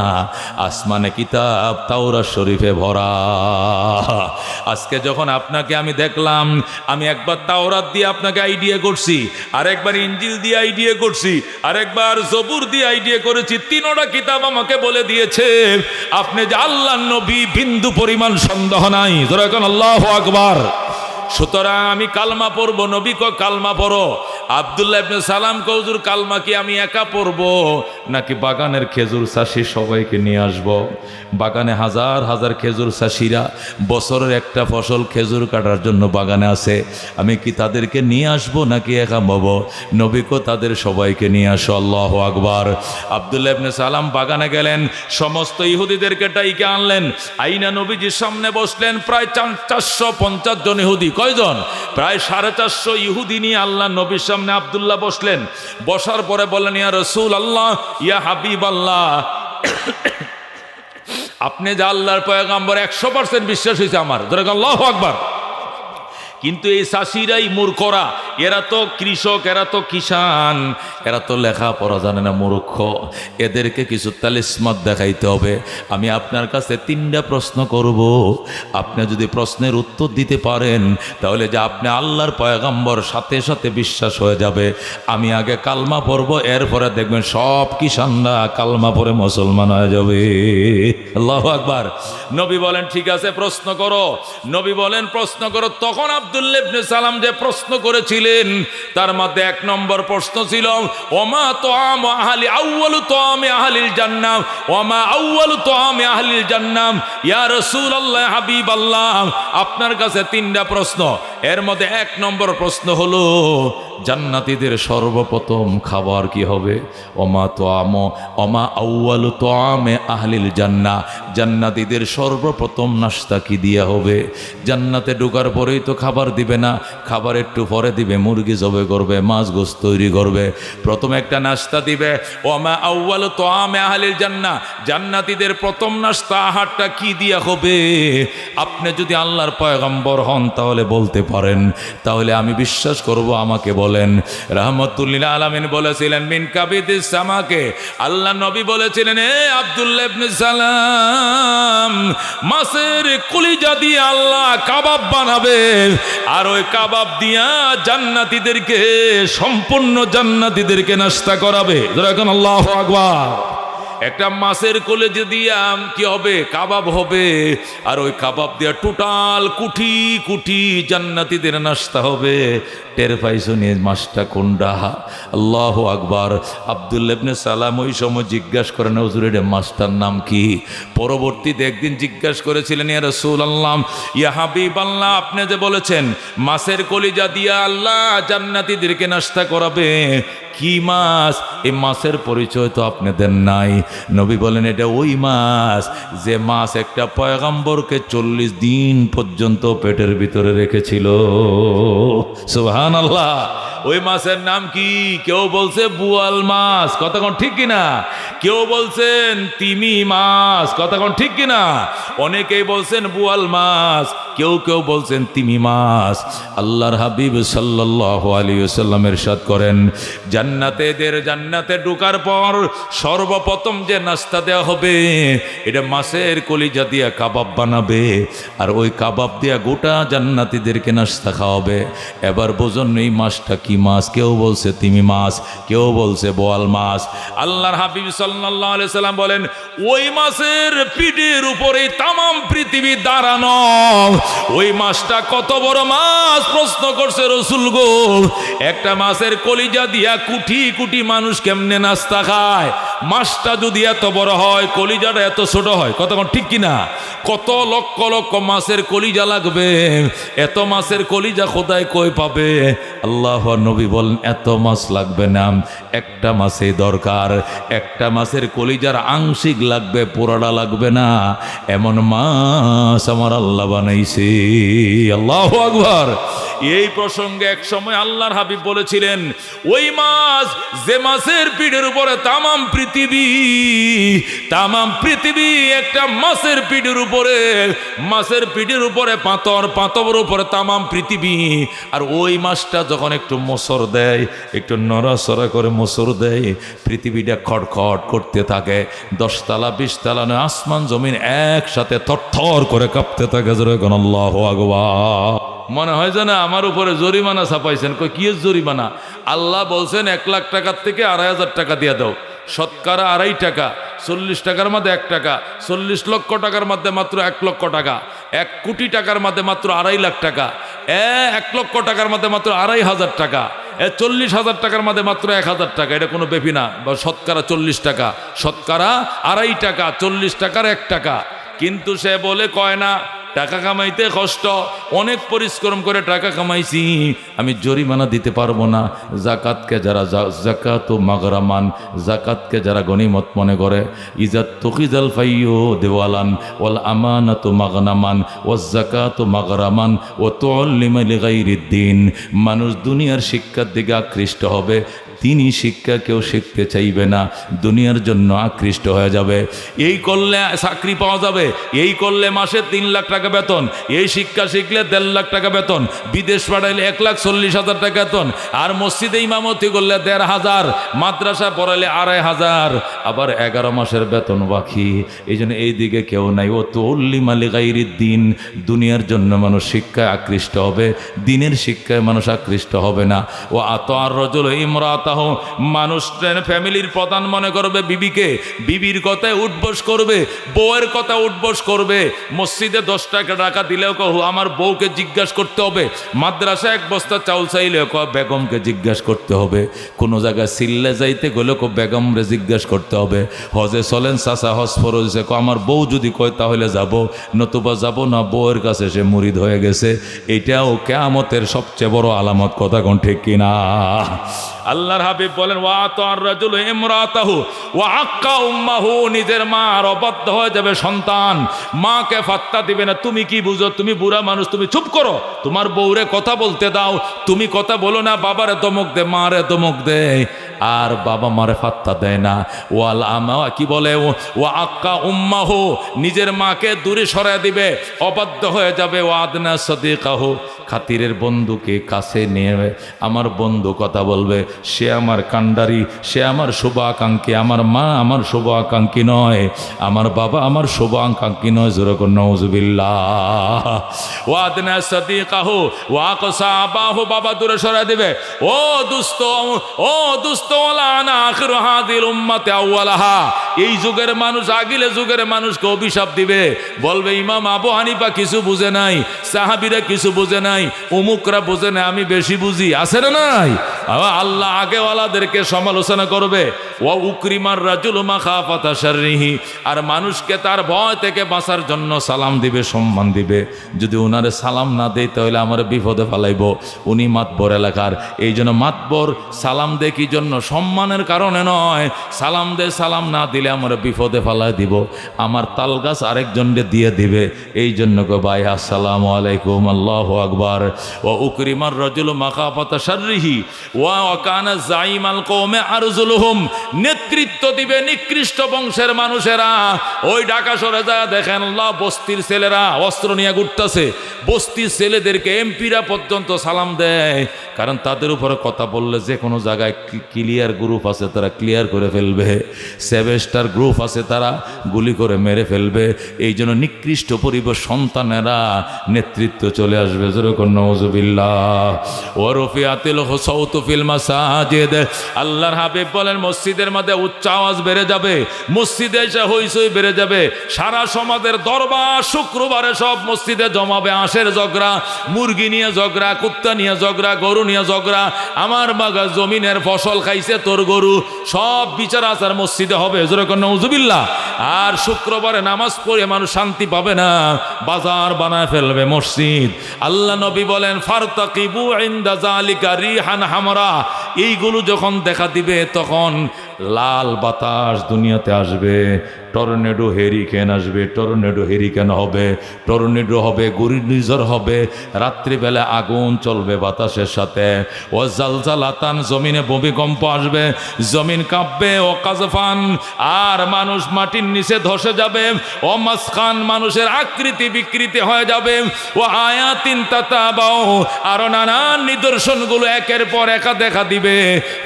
আসমানে কিতাব তাওরাত শরীফে ভরা। আজকে যখন আপনাকে আমি দেখলাম, আমি একবার তাওরাত দিয়ে আপনাকে আইডিয়া করছি, আরেকবার ইনজিল দিয়ে আইডিয়া করছি, আরেকবার জবুর দিয়ে আইডিয়া করেছি। 3টা কিতাব আমাকে বলে দিয়েছে আপনি যে আল্লাহর নবী, বিন্দু পরিমাণ সন্দেহ নাই। জোরে বলেন আল্লাহু আকবার। সুতরাং আমি কালমা পড়ব, নবী কয় কালমা পড়ো। আব্দুল্লাহ ইবনে সালাম কয়, হুজুর কালমা কি আমি একা পড়ব? নাকি বাগানের খেজুর চাষি সবাইকে নিয়ে আসব? বাগানে হাজার হাজার খেজুর চাষিরা বছরের একটা ফসল খেজুর কাটার জন্য বাগানে আছে, আমি কি তাদেরকে নিয়ে আসবো নাকি একা পাবো? নবী কো তাদের সবাইকে নিয়ে আসো। আল্লাহু আকবার। আব্দুল্লাহ ইবনে সালাম বাগানে গেলেন, সমস্ত ইহুদিদেরকে ডাইকে আনলেন, আইনা নবীজির সামনে বসলেন। প্রায় 450 জন ইহুদি। কয়জন? প্রায় 450 ইহুদি নিয়ে আল্লাহ নবীর সামনে আব্দুল্লাহ বসলেন। বসার পরে বললেন, ইয়া রাসূল আল্লাহ, ইয়া হাবিব আল্লাহ, আপনি যে আল্লাহর পয়গম্বর 100% বিশ্বাস হয়েছে আমার, ধরে আল্লাহু আকবার। কিন্তু এই চাষিরাই মূর্খরা, এরা তো কৃষক, এরা তো কিষান, এরা তো লেখাপড়া জানে না, মূর্খ। এদেরকে কিছু তালিস্মাত দেখাইতে হবে। আমি আপনার কাছে 3টা প্রশ্ন করব, আপনি যদি প্রশ্নের উত্তর দিতে পারেন তাহলে যে আপনি আল্লাহর পয়গম্বর সাথে সাথে বিশ্বাস হয়ে যাবে। আমি আগে কালমা পড়ব, এরপরে দেখবেন সব কিষানরা কালমা পড়ে মুসলমান হয়ে যাবে। আল্লাহু আকবার। নবী বলেন ঠিক আছে প্রশ্ন করো। নবী বলেন প্রশ্ন করো। তখন আব্দুল্লাহ ইবনে সালাম যে প্রশ্ন করেছিলেন তার মধ্যে 1 নম্বর প্রশ্ন ছিল, ওমা তুআম আহলি আউয়ালু তুআমি আহলিল জান্নাহ, ওমা আউয়ালু তুআমি আহলিল জান্নাহ। ইয়া রাসূলুল্লাহ, হাবিবাল্লাহ, আপনার কাছে 3টা প্রশ্ন। এর মধ্যে 1 নম্বর প্রশ্ন হলো জান্নাতীদের সর্বপ্রথম খাবার কি হবে? ওমা তুআম ওমা আউয়ালু তুআমি আহলিল জান্নাহ, জান্নাতীদের সর্বপ্রথম নাস্তা কি দিয়া হবে? জান্নাতে ঢোকার পরেই তো খাবার দিবে না, খাবার একটু পরে দিবে, মুরগি জবে করবে, মাছ গোশত তৈরি করবে, প্রথমে একটা নাস্তা দিবে। ওমা আউয়ালু তুআমি আহলিল জান্নাহ, জান্নাতীদের প্রথম নাস্তা আহারটা কি দিয়া হবে? আপনি যদি আল্লাহর পয়গম্বর হন তাহলে বলতে পারেন, তাহলে আমি বিশ্বাস করব, আমাকে বলেন। রাহমাতুল্লিল আলামিন বলেছিলেন মিন কাবিদিস সামাকে, আল্লাহ নবী বলেছিলেন, এ আব্দুল্লাহ ইবনে সালাম, মাছের কলিজা দিয়ে আল্লাহ কাবাব বানাবে, আর ওই কাবাব দিয়া জান্নাতীদেরকে, সম্পূর্ণ জান্নাতীদেরকে নাস্তা করাবে। যেরকম আল্লাহু আকবার। একটা মাছের কলিজা দিয়া কি হবে? কাবাব হবে, আর ওই কাবাব দিয়া টোটাল কুটি কুটি জান্নাতীদের নাস্তা হবে। টের পাইছো নিয়ে মাছটা কোনটা? আল্লাহু আকবার। আব্দুল্লাহ ইবনে সালাম ওই সময় জিজ্ঞাসা করেন, হুজুর এটা মাছটার নাম কি? পরবর্তীতে একদিন জিজ্ঞাসা করেছিলেন, ইয়া রাসূলুল্লাহ, ইয়া হাবিবাল্লাহ, আপনি যে বলেছেন মাছের কলিজা দিয়া আল্লাহ জান্নাতীদেরকে নাস্তা করাবে, কি মাছ? এই মাছের পরিচয় তো আপনি দেন নাই। নবী বলেন এটা ওই মাছ যে মাছ একটা পয়গম্বরকে 40 দিন পর্যন্ত পেটের ভিতরে রেখেছিল। সুবহানাল্লাহ। ওই মাছের নাম কি? কেউ বলছে বুয়াল মাছ, কথা কোন ঠিক কিনা? কেউ বলছেন তিমি মাছ, কথা কোন ঠিক কিনা? অনেকেই বলছেন বুয়াল মাছ, কেউ কেউ বলছেন তিমি মাছ। আল্লাহর হাবিব সাল্লাল্লাহু আলাইহি ওয়াসাল্লাম ইরশাদ করেন, জান্নাতে ঢোকার পর সর্বপ্রথম যে নাস্তা দেওয়া হবে এটা মাছের কলিজা দিয়া কাবাব বানাবে, আর ওই কাবাব দিয়া গোটা জান্নাতীদেরকে নাস্তা খাওয়াবে। এবার বোঝেন এই মাছটা কি মাছ? কেউ বলছে তিমি মাছ, কেউ বলছে বোয়াল মাছ। আল্লাহর হাবিব সাল্লাল্লাহু আলাইহি ওয়াসাল্লাম বলেন, ওই মাছের পিঠের উপরে তামাম পৃথিবী দাঁড়ানো। ওই মাছটা কত বড় মাছ? প্রশ্ন করছে রাসূল গো, একটা মাছের কলিজা দিয়া কুটি কুটি মানুষ কেমনে নাস্তা খায়? মাছটা যদি এত বড় হয়, কলিজাটা এত ছোট হয়, কতক্ষণ ঠিক কিনা? কত লক্ষ লক্ষ মাছের কলিজা লাগবে, এত মাছের কলিজা খোদায় কই পাবে? আল্লাহ নবী বলেন এত মাছ লাগবে না, একটা মাছই দরকার। একটা মাছের কলিজার আংশিক লাগবে, পুরাটা লাগবে না, এমন মাছ আমার আল্লাহ বানাইছে। আল্লাহু আকবার। এই প্রসঙ্গে এক সময় আল্লাহর হাবিব বলেছিলেন, ওই মাছ যে মাছের পিঠের উপরে তামাম পৃথিবী একটা মাছের পিঠের উপরে পাথর, পাথরের উপরে তামাম পৃথিবী। আর ওই মাছটা যখন একটু মোসর দেয়, একটু নড়াচড়া করে মোসর দেয়, পৃথিবীটা খটখট করতে থাকে। 10 তলা 20 তলা নয়, আসমান জমিন একসাথে থরথর করে কাঁপতে থাকে। যেরকম আল্লাহু আকবার। মনে হয় যে না আমার উপরে জরিমানা ছাপাইছেন। কই কি জরিমানা? আল্লাহ বলছেন 1 লাখ টাকার থেকে 2,500 টাকা দিয়ে দাও। শতকরা 2.5 টাকা, 40 টাকার মধ্যে 1 টাকা, 40 লক্ষ টাকার মধ্যে মাত্র 1 লক্ষ টাকা, 1 কোটি টাকার মধ্যে মাত্র 2.5 লাখ টাকা, 1 লক্ষ টাকার মধ্যে মাত্র 2,500 টাকা। 40,000 টাকার মধ্যে মাত্র 1,000 টাকা, এটা কোনো বেপি না। বা শতকরা 40 টাকা, শতকরা 2.5 টাকা, 40 টাকার 1 টাকা। কিন্তু সে বলে কয় না টাকা কামাইতে কষ্ট, অনেক পরিশ্রম করে টাকা কামাইছি, আমি জরিমানা দিতে পারবো না। জাকাতকে যারা জাকাত ও মাগরামান, জাকাতকে যারা গনিমত মনে করে, ইজাত তুকিজাল ফাইয়ু দেওয়ালান ওয়াল আমানাতু মাগনামান ওয়াজ জাকাতু মাগরামান ও তুআল্লিমা লিগাইরিদ্দিন। মানুষ দুনিয়ার শিক্ষার দিকে আকৃষ্ট হবে, তিনি শিক্ষা কেউ শিখতে চাইবে না, দুনিয়ার জন্য আকৃষ্ট হয়ে যাবে। এই করলে চাকরি পাওয়া যাবে, এই করলে মাসে 3 লাখ টাকা বেতন, এই শিক্ষা শিখলে 1.5 লাখ টাকা বেতন, বিদেশ পাঠাইলে 1,40,000 টাকা বেতন, আর মসজিদে ইমামতি করলে 1,500, মাদ্রাসা পড়াইলে 2,500, আবার 11 মাসের বেতন বাকি। এই জন্য এই দিকে কেউ নাই। ও তো উল্লিমা লিগাইরিদ্দিন, দুনিয়ার জন্য মানুষ শিক্ষায় আকৃষ্ট হবে, দিনের শিক্ষায় মানুষ আকৃষ্ট হবে না। ও আতার রাজুল ইমরাত, মানুষ ফ্যামিলির প্রধান মনে করবে বিবিকে, বিবির কথায় উঠবস করবে, বউয়ের কথা উঠবস করবে। মসজিদে 10 টাকা দিলেও কহ আমার বউকে জিজ্ঞাসা করতে হবে, মাদ্রাসায় 1 বস্তা চাউল চাইলেও কহ বেগমকে জিজ্ঞাসা করতে হবে, কোনো জায়গায় সিল্লে যাইতে গেলেও কহ বেগমরে জিজ্ঞাসা করতে হবে। হজে চলেন চাচা, হজ ফরজ, আমার বউ যদি কয় তাহলে যাব, নতুবা যাব না, বউয়ের কাছে সে মুরিদ হয়ে গেছে। এটাও কিয়ামতের সবচেয়ে বড় আলামত, কথা কোন ঠিক কিনা? আল্লাহর হাবিব বলেন ওয়া আতার রাজুল ইমরাতাহু ওয়া আক্কা উম্মাহু, নিজের মার অবাধ্য হয়ে যাবে সন্তান, মাকে ফাত্তা দিবে না। তুমি কি বুঝো? তুমি বুড়া মানুষ, তুমি চুপ করো, তোমার বউরে কথা বলতে দাও, তুমি কথা বলো না। বাবারে ধমক দে, মারে ধমক দে, আর বাবা মারে ফাত্তা দেয় না। ওয়াল আমা কি বলে, ওয়া আক্কা উম্মাহু, নিজের মাকে দূরে সরায় দিবে, অবাধ্য হয়ে যাবে। ওয়া আদনা সাদিকাহু, খাতিরের বন্ধুকে কাছে নিয়ে আমার বন্ধু কথা বলবে, সে আমার কান্ডারি, সে আমার শুভাকাঙ্ক্ষী। আমার মা আমার শুভাকাঙ্ক্ষী নয়, আমার বাবা আমার শুভাকাঙ্ক্ষী নয়। যেরকম নাউজুবিল্লাহ। ওয়াদনা সাদিকাহু ওয়া আকসাবাহু, বাবা দূরে সরায় দিবে। ও দুস্ত, ও দুস্ত, ওয়ালা আনা আখিরু হাযিল উম্মতি আউয়ালাহা, এই যুগের মানুষ আগিলে যুগের মানুষকে অভিশাপ দিবে, বলবে ইমাম আবু হানিফা কিছু বুঝে নাই, সাহাবীরা কিছু বুঝে নাই, উমুকরা বোঝে না, আমি বেশি বুঝি। আছে না নাই? আল্লাহ আগেওয়ালাদেরকে সমালোচনা করবে। ওয়া উকরিমার রাজুল মাখাফাতা শাররিহি, আর মানুষকে তার ভয় থেকে বাঁচার জন্য সালাম দিবে, সম্মান দিবে। যদি উনারে সালাম না দেয় তাহলে আমার বিপদে ফেলাইব। উনি মাতবর এলাকার, এই জন্য মাতবর সালাম দে কি জন্য? সম্মানের কারণে নয়। সালাম দে, সালাম না দিলে আমার বিপদে ফেলাই দিব, আমার তাল গাছ আরেকজনকে দিয়ে দিবে। এই জন্য গো ভাই, আসসালামু আলাইকুম, আল্লাহু আকবার। ওয়া উকরিমার রাজুল মাখাফাতা শাররিহি ওয়া কানা জাইমাল কওমে আরজুলুহুম, নেতৃত্ব দিবে নিকৃষ্ট বংশের মানুষেরা। ওই ঢাকা শহরে যায় দেখেন আল্লাহ, বস্তির ছেলেরা অস্ত্র নিয়ে ঘুরতেছে, বস্তির ছেলেদেরকে এমপিরা পর্যন্ত সালাম দেয়, কারণ তাদের উপরে কথা বললে যে কোনো জায়গায় ক্লিয়ার গ্রুপ আছে তারা ক্লিয়ার করে ফেলবে, 7 স্টার গ্রুপ আছে তারা গুলি করে মেরে ফেলবে। এই জন্য নিকৃষ্ট পরিবেশ সন্তানেরা নেতৃত্ব চলে আসবে। যেরকম নাউজুবিল্লাহ। ওয়া রফিআতিল সাউতু ফিল মাসাজিদ, আল্লাহর হাবিব বলেন মসজিদের মধ্যে উচ্চ আওয়াজ বেড়ে যাবে, মসজিদে এসে হইচই বেড়ে যাবে। সারা সমাজের দরবার শুক্রবারে সব মসজিদে জমাবে, আঁশের ঝগড়া, মুরগি নিয়ে ঝগড়া, কুত্তা নিয়ে ঝগড়া, গরু নিয়ে ঝগড়া, আমার বাগা জমিনের ফসল খাইছে তোর গরু, সব বিচার আচার মসজিদে হবে। যেরকম নাউজুবিল্লাহ। আর শুক্রবারে নামাজ পড়ে মানুষ শান্তি পাবে না, বাজার বানায় ফেলবে মসজিদ। আল্লাহ নবী বলেন ফারতাকিবু ইনদা যালিকা রিহান হামরা, এইগুলো যখন দেখা দিবে তখন লাল বাতাস দুনিয়াতে আসবে, টর্নেডো হেরিকেন আসবে, টর্নেডো হেরিকেন হবে, টর্নেডো হবে, ঘূর্ণিঝড় হবে, রাত্রিবেলা আগুন চলবে বাতাসের সাথে। ও জালজালাতান, জমিনে ভূমিকম্প আসবে, জমিন কাঁপবে। ও কাজফান, আর মানুষ মাটির নিচে ধসে যাবে। ও মাসখান, মানুষের আকৃতি বিকৃতি হয়ে যাবে। ও আয়াতিন তাতাবাউ, আরো নানান নিদর্শনগুলো একের পর এক দেখা দিবে।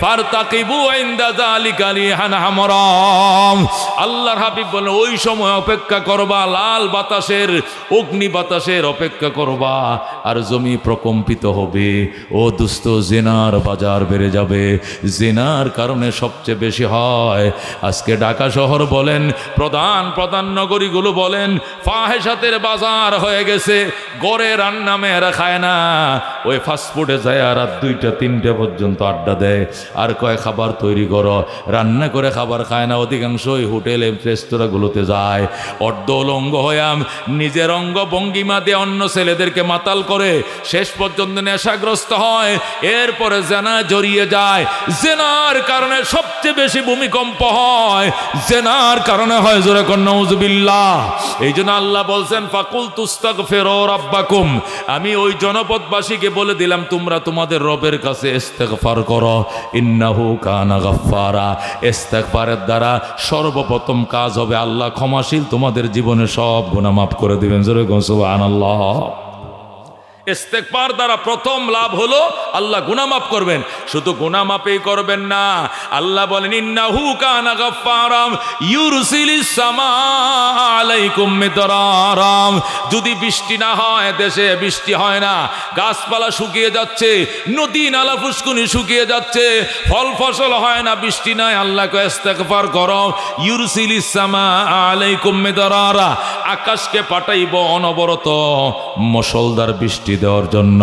ফারতাকিবু ইনদা যালিকা রিহান হামরা, আল্লাহর হাবিব বলেন ওই সময় অপেক্ষা করবা, লাল বাতাসের, অগ্নি বাতাসের অপেক্ষা করবা, আর জমি প্রকম্পিত হবে। ও দুস্থ, জেনার বাজার বেড়ে যাবে। জেনার কারণে সবচেয়ে বেশি হয়। আজকে ঢাকা শহর বলেন, প্রধান প্রধান নগরীগুলো বলেন, ফাহেসাতের বাজার হয়ে গেছে। গড়ে রান্না মেয়েরা খায় না, ওই ফাস্টফুডে যায় আর রাত 2টা-3টা পর্যন্ত আড্ডা দেয়, আর কয় খাবার তৈরি করো। রান্না করে খাবার খায় না, অধিকাংশ ওই হোটেলে রেস্তোরাঁগুলোতে যায়। অর্ধ উলঙ্গ হয়াম নিজের অঙ্গ ভঙ্গিমা দিয়ে অন্য ছেলেদেরকে মাতাল করে শেষ পর্যন্ত নেশাগ্রস্ত হয়, এরপরে জেনা জড়িয়ে যায়। জেনার কারণে সবচেয়ে বেশি ভূমিকম্প হয়, জেনার কারণে হয়। জোরে কোন নাউযুবিল্লাহ। এই জন্য আল্লাহ বলছেন ফাকুল তুস্তাগফিরু রাব্বাকুম, আমি ওই জনপদবাসীকে বলে দিলাম তোমরা তোমাদের রবের কাছে ইস্তেগফার করো, ইন্নাহু কানা গাফফারা। ইস্তেগফারের দ্বারা সর্বপ্রথম কাজ হবে আল্লাহ ক্ষমাশীল, তোমাদের জীবনে সব গুনাহ মাফ করে দিবেন। জোরে কোন সুবহানাল্লাহ। ইস্তেগফার দ্বারা প্রথম লাভ হলো আল্লাহ গুনাহ মাফ করবেন। শুধু গুনাহ মাফই করবেন না, আল্লাহ বলেন ইন্নাহু কানা গাফফারাম ইউরসিলিস সামা আলাইকুম মিদরারাম। যদি বৃষ্টি না হয়, দেশে বৃষ্টি হয় না, গাছপালা শুকিয়ে যাচ্ছে, নদী নালা পুষ্কুনি শুকিয়ে যাচ্ছে, ফল ফসল হয় না, বৃষ্টি নাই, আল্লাহকে ইস্তেগফার করো। ইউরসিলিস সামা আলাইকুম মিদরারা, আকাশকে পাঠাইব অনবরত মুষলধার বৃষ্টি দেওয়ার জন্য।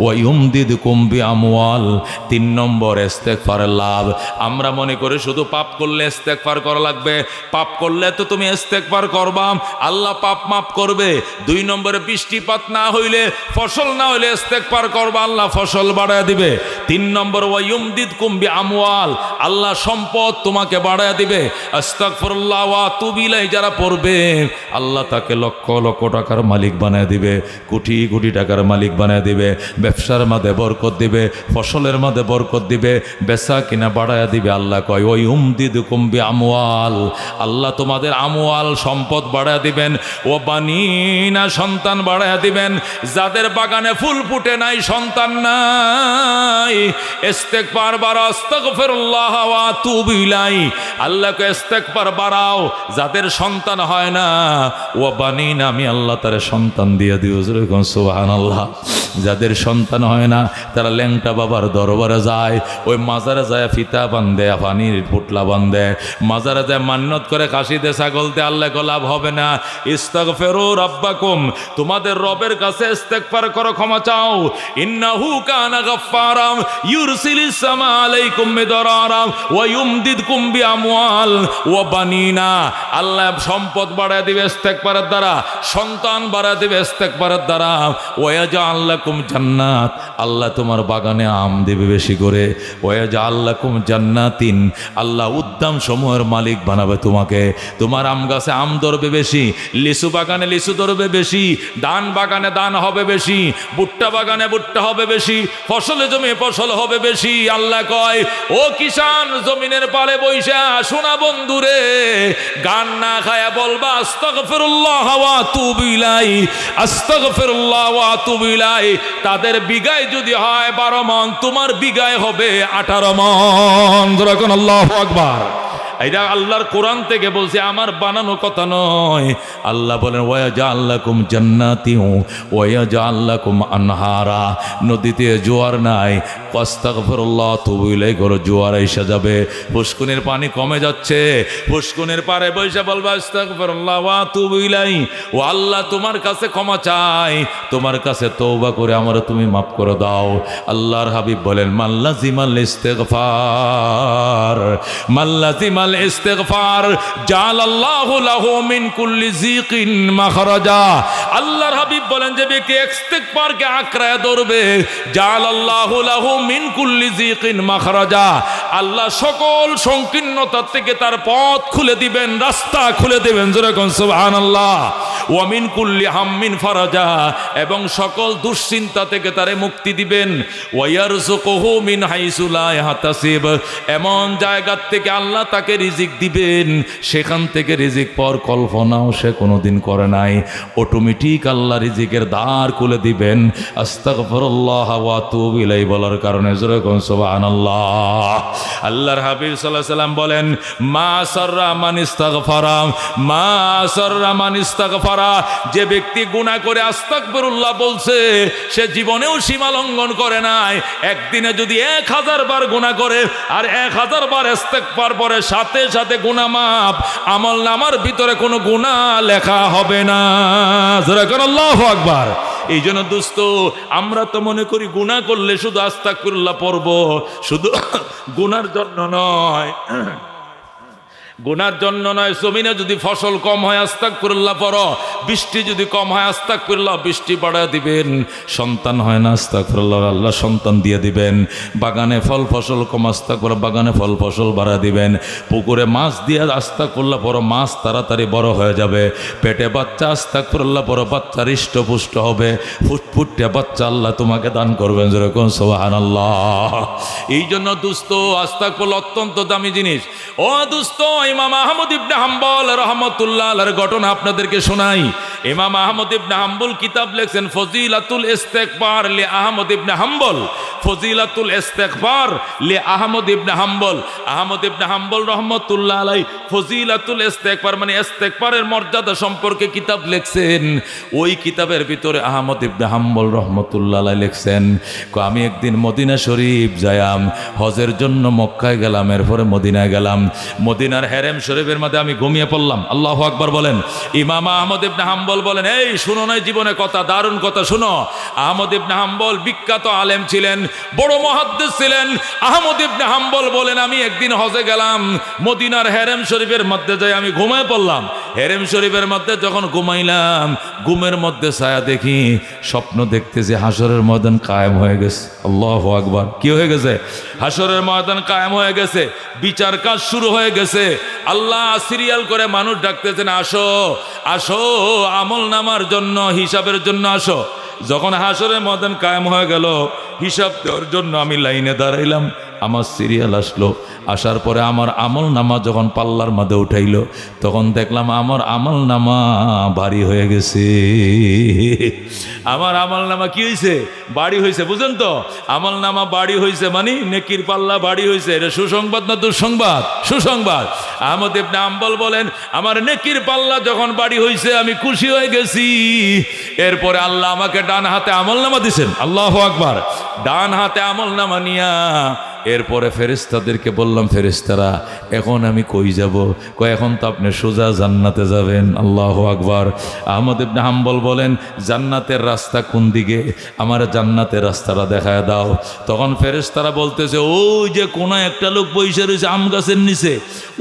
ওয়ায়ুমদিদকুম বিআমওয়াল। 3 নম্বর ইস্তেগফারের লাভ। আমরা মনে করি শুধু পাপ করলে ইস্তেগফার করা লাগবে, পাপ করলে তো তুমি ইস্তেগফার করবা, আল্লাহ পাপ মাফ করবে। 2 নম্বরে বৃষ্টিপাত না হইলে, ফসল না হইলে ইস্তেগফার করবা, আল্লাহ ফসল বাড়ায় দিবে। 3 নম্বর ওয়ায়ুমদিদকুম বিআমওয়াল, আল্লাহ সম্পদ তোমাকে বাড়ায় দিবে। আস্তাগফিরুল্লাহ ওয়া আতুবু ইলাইহি যারা পড়বে, আল্লাহ তাকে লক্ষ লক্ষ টাকার মালিক বানায় দিবে, কোটি কোটি টাকার মালিক বানায় দিবে। ব্যবসার মাঝে বরকত দিবে, ফসলের মাঝে বরকত দিবে, বেচা কিনা বাড়ায় দিবে। আল্লাহ কয় ওই উমদিদকুম বিআমওয়াল, আল্লাহ তোমাদের আমওয়াল সম্পদ বাড়ায় দিবেন। ও বানিনা, সন্তান বাড়ায় দিবেন। যাদের বাগানে ফুল ফুটে নাই, সন্তান নাই, ইস্তেগফার বাড়াও, আস্তাগফিরুল্লাহ ওয়া আতুবু ইলাইহি, আল্লাহকে ইস্তেগফার বাড়াও। যাদের সন্তান হয় না, ও বানিনা, আমি আল্লাহ তার সন্তান দিয়ে দিও। সুবহানাল্লাহ। যাদের সন্তান হয় না, তারা ল্যাংটা বাবার দরবারে যায়, ওই মাজারে যায় ফিতা বান্ধে, পানির পুটলা বান্ধে, মাজারে যায় মান্নত করে, খাসিতে ছাগলতে, আল্লাহ লাভ হবে না। ইস্তাগফিরু রাব্বাকুম, তোমাদের রবের কাছে ইস্তেগফার করো, ক্ষমা চাও। ইন্নাহু কানা গাফফারাম ইউরসিলিস সামা আলাইকুম মিদরারাম ওয়া ইউমদিদকুম বিআমওয়াল ওয়া বানিনা, আল্লাহ সম্পদ বাড়ায় দিবে ইস্তেগফারের দ্বারা, সন্তান বাড়ায় দিবে ইস্তেগফারের দ্বারা। ওয়াজআল লাকুম জান্নাত, আল্লাহ তোমার বাগানে আম দেবে বেশি করে। ওয়াজআল লাকুম জান্নাতিন, আল্লাহ উদ্যান সমূহের মালিক বানাবে তোমাকে। তোমার আম গাছে আম ধরবে বেশি, লিচু বাগানে লিচু ধরবে বেশি, ধান বাগানে ধান হবে বেশি, ভুট্টা বাগানে ভুট্টা হবে বেশি, ফসলে জমি ফসল হবে বেশি। আল্লাহ কয় ও কিষান, জমিনের পালে বইসা শোনা বন্ধুরে, গান না খায়া বলবা আস্তাগফিরুল্লাহ ওয়া আতুবু ইলাইহি, আস্তাগফিরুল্লাহ ওয়া আতুবু ইলাইহি। তাদের বিঘায় যদি হয় 12 মণ, তোমার বিঘায় হবে 18 মণ। যখন আল্লাহু আকবার। এটা আল্লাহর কোরআন থেকে বলছে, আমার বানানো কথা নয়। আল্লাহ বলেন ওয়াজআল লাকুম জান্নাতিন ওয়াজআল লাকুম আনহারা, নদীতে জোয়ার নাই, আস্তাগফিরুল্লাহ আতুবু ইলাইহি করে জোয়ার এসে যাবে। পুষ্কুনির পানি কমে যাচ্ছে, পুষ্কুনির পারে বসে বলবা আস্তাগফিরুল্লাহ ওয়া আতুবু ইলাইহি, ও আল্লাহ তোমার কাছে ক্ষমা চাই, তোমার কাছে তওবা করে আমার তুমি মাফ করে দাও। আল্লাহর হাবিব বলেন মাল্লাজিমাল ইস্তিগফার, মাল্লাজিমাল ইস্তিগফার জালাল্লাহু লাহু মিন কুল্লি যিকিন মাখরাজা। আল্লাহর হাবিব বলেন যে ব্যক্তি ইস্তিগফারকে আঁকড়ায় ধরবে, জালাল্লাহু লাহু মিন কুল্লি যিকিন মাখরাজা, আল্লাহ সকল সংকীর্ণতা থেকে তার পথ খুলে দিবেন, রাস্তা খুলে দিবেন। জোরে কোন সুবহানাল্লাহ। ওয়া মিন কুল্লি হাম্মিন ফারাজা, এবং সকল দুশ্চিন্তা থেকে তারে মুক্তি দিবেন। ওয়া ইয়ারযুকুহু মিন হাইসু লা ইয়াহতাসিব, এমন জায়গা থেকে আল্লাহ তাকে রিজিক দিবেন সেখান থেকে রিজিক পাওয়ার কল্পনাও সে কোনোদিন করে নাই। অটোমেটিক আল্লাহ রিজিকের দ্বার খুলে দিবেন। আস্তাগফিরুল্লাহ ওয়া আতুবু ইলাইহি বলার কারণে জোরে কোন সুবহানাল্লাহ। আল্লাহর হাবিব সাল্লাল্লাহু আলাইহি সাল্লাম বলেন, মা সাররা মান ইস্তাগফারা, মা সাররা মান ইস্তাগফারা, যে ব্যক্তি গুনাহ করে আস্তাগফিরুল্লাহ বলছে সে জীবনেও সীমা লঙ্ঘন করে নাই। একদিনে যদি 1000 বার গুনাহ করে আর 1000 বার ইস্তেগফার পরে সাথে সাথে গুনাহ মাফ, আমলনামার ভিতরে কোনো গুনাহ লেখা হবে না। জোরে কোন আল্লাহু আকবার। এই জন্য দোস্ত, আমরা তো মনে করি গুনাহ করলে শুধু আস্তাগফিরুল্লাহ পড়ব, শুধু গুনার জন্য নয়, গুনার জন্য নয়। জমিনে যদি ফসল কম হয় আস্তাগফিরুল্লাহ পড়ো, বৃষ্টি যদি কম হয় আস্তাগফিরুল্লাহ বৃষ্টি বাড়ায় দিবেন। সন্তান হয় না আস্তাগফিরুল্লাহ, আল্লাহ সন্তান দিয়ে দিবেন। বাগানে ফল ফসল কম আস্তাগফিরুল্লাহ, বাগানে ফল ফসল বাড়ায় দিবেন। পুকুরে মাছ দিয়ে আস্তাগফিরুল্লাহ পড়ো, মাছ তাড়াতাড়ি বড় হয়ে যাবে। পেটে বাচ্চা আস্তাগফিরুল্লাহ পড়ো, বাচ্চা হৃষ্টপুষ্ট হবে। ফুটফুটে বাচ্চা আল্লাহ তোমাকে দান করবেন। যেরকম সুবহানাল্লাহ। এই জন্য দোস্ত, আস্তাগফিরুল্লাহ অত্যন্ত দামি জিনিস। ও দোস্ত, ইমাম আহমদ ইবনে হাম্বল রাহমাতুল্লাহ আলাইহির ঘটনা আপনাদেরকে শোনাই। ইমাম আহমদ ইবনে হাম্বল কিতাব লিখছেন ফজিলাতুল ইস্তেগফার লি আহমদ ইবনে হাম্বল, ফজিলাতুল ইস্তেগফার লি আহমদ ইবনে হাম্বল। আহমদ ইবনে হাম্বল রাহমাতুল্লাহ আলাইহি ফজিলাতুল ইস্তেগফার মানে ইস্তেগফারের মর্যাদা সম্পর্কে কিতাব লিখছেন। ওই কিতাবের ভিতরে আহমদ ইবনে হাম্বল রাহমাতুল্লাহ আলাইহি লিখছেন, আমি একদিন মদিনা শরীফ যাইলাম, হজের জন্য মক্কায় গেলাম, এরপরে মদিনায় গেলাম। মদিনার হেরেম শরীফের মধ্যে আমি ঘুমিয়ে পড়লাম। আল্লাহু আকবার বলেন। ইমাম আহমদ ইবনে হাম্বল বলেন, এই শুনো না জীবনে কথা, দারুণ কথা শুনো। আহমদ ইবনে হাম্বল বিখ্যাত আলেম ছিলেন, বড় মুহাদ্দিস ছিলেন। আহমদ ইবনে হাম্বল বলেন, আমি একদিন হজে গেলাম, মদিনার হেরেম শরীফের মধ্যে যাই আমি ঘুমিয়ে পড়লাম। হেরেম শরীফের মধ্যে যখন ঘুমাইলাম, ঘুমের মধ্যে ছায়া দেখি, স্বপ্ন দেখতেছি হাসরের ময়দান কায়েম হয়ে গেছে। আল্লাহু আকবার। কি হয়ে গেছে? হাসরের ময়দান কায়েম হয়ে গেছে, বিচার কাজ শুরু হয়ে গেছে। আল্লাহ সিরিয়াল করে মানুষ ডাকতেছেন, আসো আসো আমল নামার জন্য, হিসাবের জন্য আসো। যখন হাসরের ময়দান কায়েম হয়ে গেল, হিসাব দেওয়ার জন্য আমি লাইনে দাঁড়াইলাম। আমার সিরিয়াল আসলো, আসার পরে আমার আমল নামা যখন পাল্লার মধ্যে উঠাইল, তখন দেখলাম আমার আমল নামা ভারী হয়ে গেছে। আমার আমল নামা কি হয়েছে? বাড়ি হয়েছে। বুঝেন তো, আমল নামা বাড়ি হয়েছে মানে নেকির পাল্লা বাড়ি হয়েছে। এটা সুসংবাদ না দুঃসংবাদ? সুসংবাদ। আহমদ ইবনে হাম্বল বলেন, আমার নেকির পাল্লা যখন বাড়ি হয়েছে আমি খুশি হয়ে গেছি। এরপরে আল্লাহ আমাকে ডান হাতে আমল নামা দিছেন। আল্লাহু আকবার। ডান হাতে আমল নামা নিয়া এরপরে ফেরেশতাদেরকে বললাম, ফেরেশতারা এখন আমি কই যাব? কয় এখন তো আপনি সোজা জান্নাতে যাবেন। আল্লাহু আকবার। আহমদ ইবনে হাম্বল বলেন, জান্নাতের রাস্তা কোন দিকে? আমার জান্নাতের রাস্তাটা দেখায় দাও। তখন ফেরেশতারা বলতেছে, ওই যে কোন একটা লোক বসে রয়েছে আম গাছের নিচে,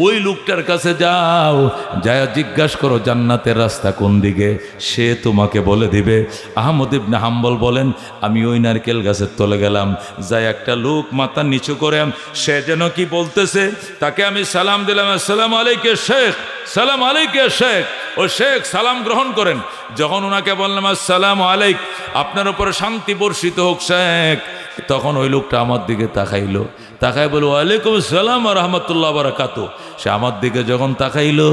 ওই লোকটার কাছে যাও, যায় জিজ্ঞাসা করো জান্নাতের রাস্তা কোন দিকে, সে তোমাকে বলে দিবে। আহমদ ইবনে হাম্বল বলেন, আমি ওই নারকেল গাছের তলে গেলাম, যাই একটা লোক মাথা নিচু করে, সে যেন কি বলতেছে, তাকে আমি সালাম দিলাম, আসসালামু আলাইকুম শেখ, সালাম আলাইকুম শেখ। ও শেখ সালাম গ্রহণ করেন। যখন ওনাকে বললাম আসসালামু আলাইক, আপনার উপরে শান্তি বর্ষিত হোক শেখ, তখন ওই লোকটা আমার দিকে তাকাইলো, তাকাই বলো ওয়ালাইকুম আসসালাম ওয়া রাহমাতুল্লাহি ওয়া বারাকাতুহু। সে আমার দিকে যখন তাকাইলো,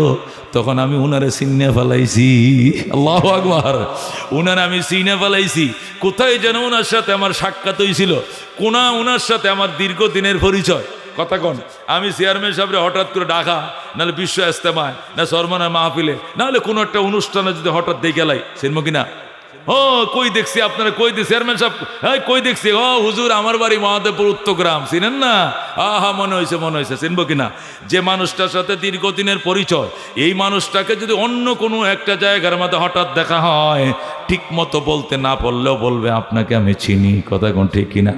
তখন আমি উনারে চিনে ফেলাইছি। আল্লাহু আকবার। উনারে আমি চিনে ফেলাইছি। কোথায় যেন উনার সাথে আমার সাক্ষাৎ হয়েছিল, উনার সাথে আমার দীর্ঘদিনের পরিচয়। কথা কন, আমি চেয়ারম্যান সাহেবরে হঠাৎ করে ডাকা, নাহলে বিশ্ব ইস্তেমায়, না সরমানের মাহফিলে, নাহলে কোনো একটা অনুষ্ঠানে যদি হঠাৎ দেখে লাই, চিনব কিনা? ও কই দেখছি আপনারা, কই দেখছি চেয়ারম্যান সাহেব, হ্যাঁ কই দেখছি, ও হুজুর আমার বাড়ি মহাদেবপুর উত্তরগ্রাম, চিনেন না? আহা মনে হয়েছে, চিনব কিনা? যে মানুষটার সাথে দীর্ঘদিনের পরিচয়, এই মানুষটাকে যদি অন্য কোনো একটা জায়গার মধ্যে হঠাৎ দেখা হয়, ঠিক মতো বলতে না পারলেও বলবে আপনাকে আমি চিনি। কথা কোন ঠিক কিনা?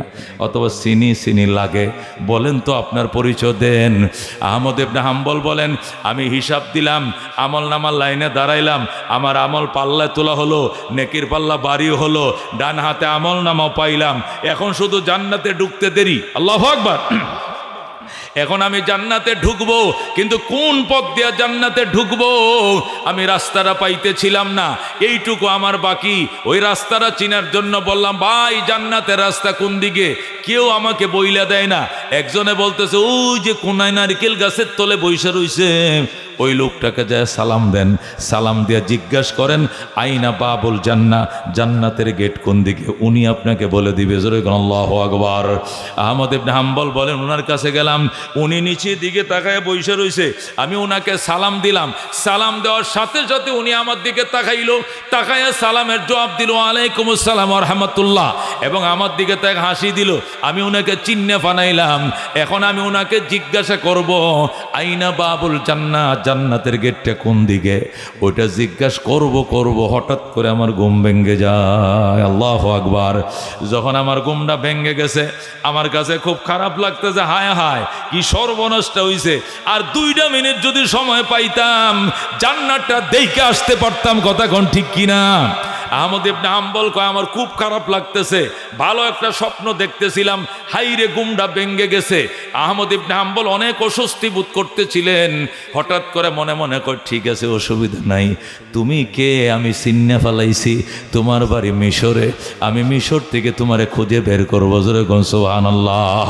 অথবা চিনি লাগে, বলেন তো আপনার পরিচয় দেন। আহমদ ইবনে হাম্বল বলেন, আমি হিসাব দিলাম, আমল নামার লাইনে দাঁড়াইলাম, আমার আমল পাল্লায় তোলা হলো, নেকির পাল্লা বাড়ি হলো, ডান হাতে আমল নামাও পাইলাম, এখন শুধু জান্নাতে ঢুকতে দেরি। আল্লাহু আকবার। এখন আমি জান্নাতে ঢুকবো, কিন্তু কোন পথ দিয়ে জান্নাতে ঢুকবো আমি রাস্তাটা পাইতেছিলাম না, এইটুকু আমার বাকি। ওই রাস্তাটা চিনার জন্য বললাম, ভাই জান্নাতের রাস্তা কোন দিকে? কেউ আমাকে বইলা দেয় না। একজনে বলতেছে ওই যে কোনায় নারকেল গাছের তলে বইসা রইছে, ওই লোকটাকে যায় সালাম দেন, সালাম দিয়ে জিজ্ঞাসা করেন আইনা বাবুল জান্নাহ, জান্নাতের গেট কোন দিকে? উনি আপনাকে বলে দিবে। জোরে বলেন আল্লাহু আকবার। আহমদ ইবনে হাম্বল বলেন, ওনার কাছে গেলাম, উনি নিচের দিকে তাকায় বইসা রইছে, আমি ওনাকে সালাম দিলাম, সালাম দেওয়ার সাথে সাথে উনি আমার দিকে তাকাইলো, তাকাইয়া সালামের জবাব দিল ওয়ালাইকুম আসসালাম ওয়া রাহমাতুল্লাহ, এবং আমার দিকে তাক হাসি দিল। আমি ওনাকে চিন্নে ফানাইলাম। এখন আমি ওনাকে জিজ্ঞাসা করব আইনা বাবুল জান্নাহ, জান্নাতের গেটটা কোন দিকে? ওইটা জিজ্ঞাসা করব হঠাৎ করে আমার ঘুম ভেঙে যায়। আল্লাহু আকবার। যখন আমার ঘুমটা ভেঙে গেছে, আমার কাছে খুব খারাপ লাগতেছে, হায় হায় কি সর্বনষ্ট হইছে। আর 2টা মিনিট যদি সময় পাইতাম জান্নাতটা দেখে আসতে পারতাম। কথা কোন ঠিক কিনা? আহমদ ইবনে হাম্বল কয়, আমার খুব খারাপ লাগতেছে, ভালো একটা স্বপ্ন দেখতেছিলাম, হাইরে ঘুমটা ভেঙে গেছে। আহমদ ইবনে হাম্বল অনেক অস্বস্তি বোধ করতেছিলেন। হঠাৎ করে মনে মনে কয়, ঠিক আছে অসুবিধা নাই, তুমি কে? আমি চিন্নে ফেলাইছি, তোমার বাড়ি মিশরে, আমি মিশর থেকে তোমারে খুঁজে বের করবো। জোরে কোন সুবহানাল্লাহ।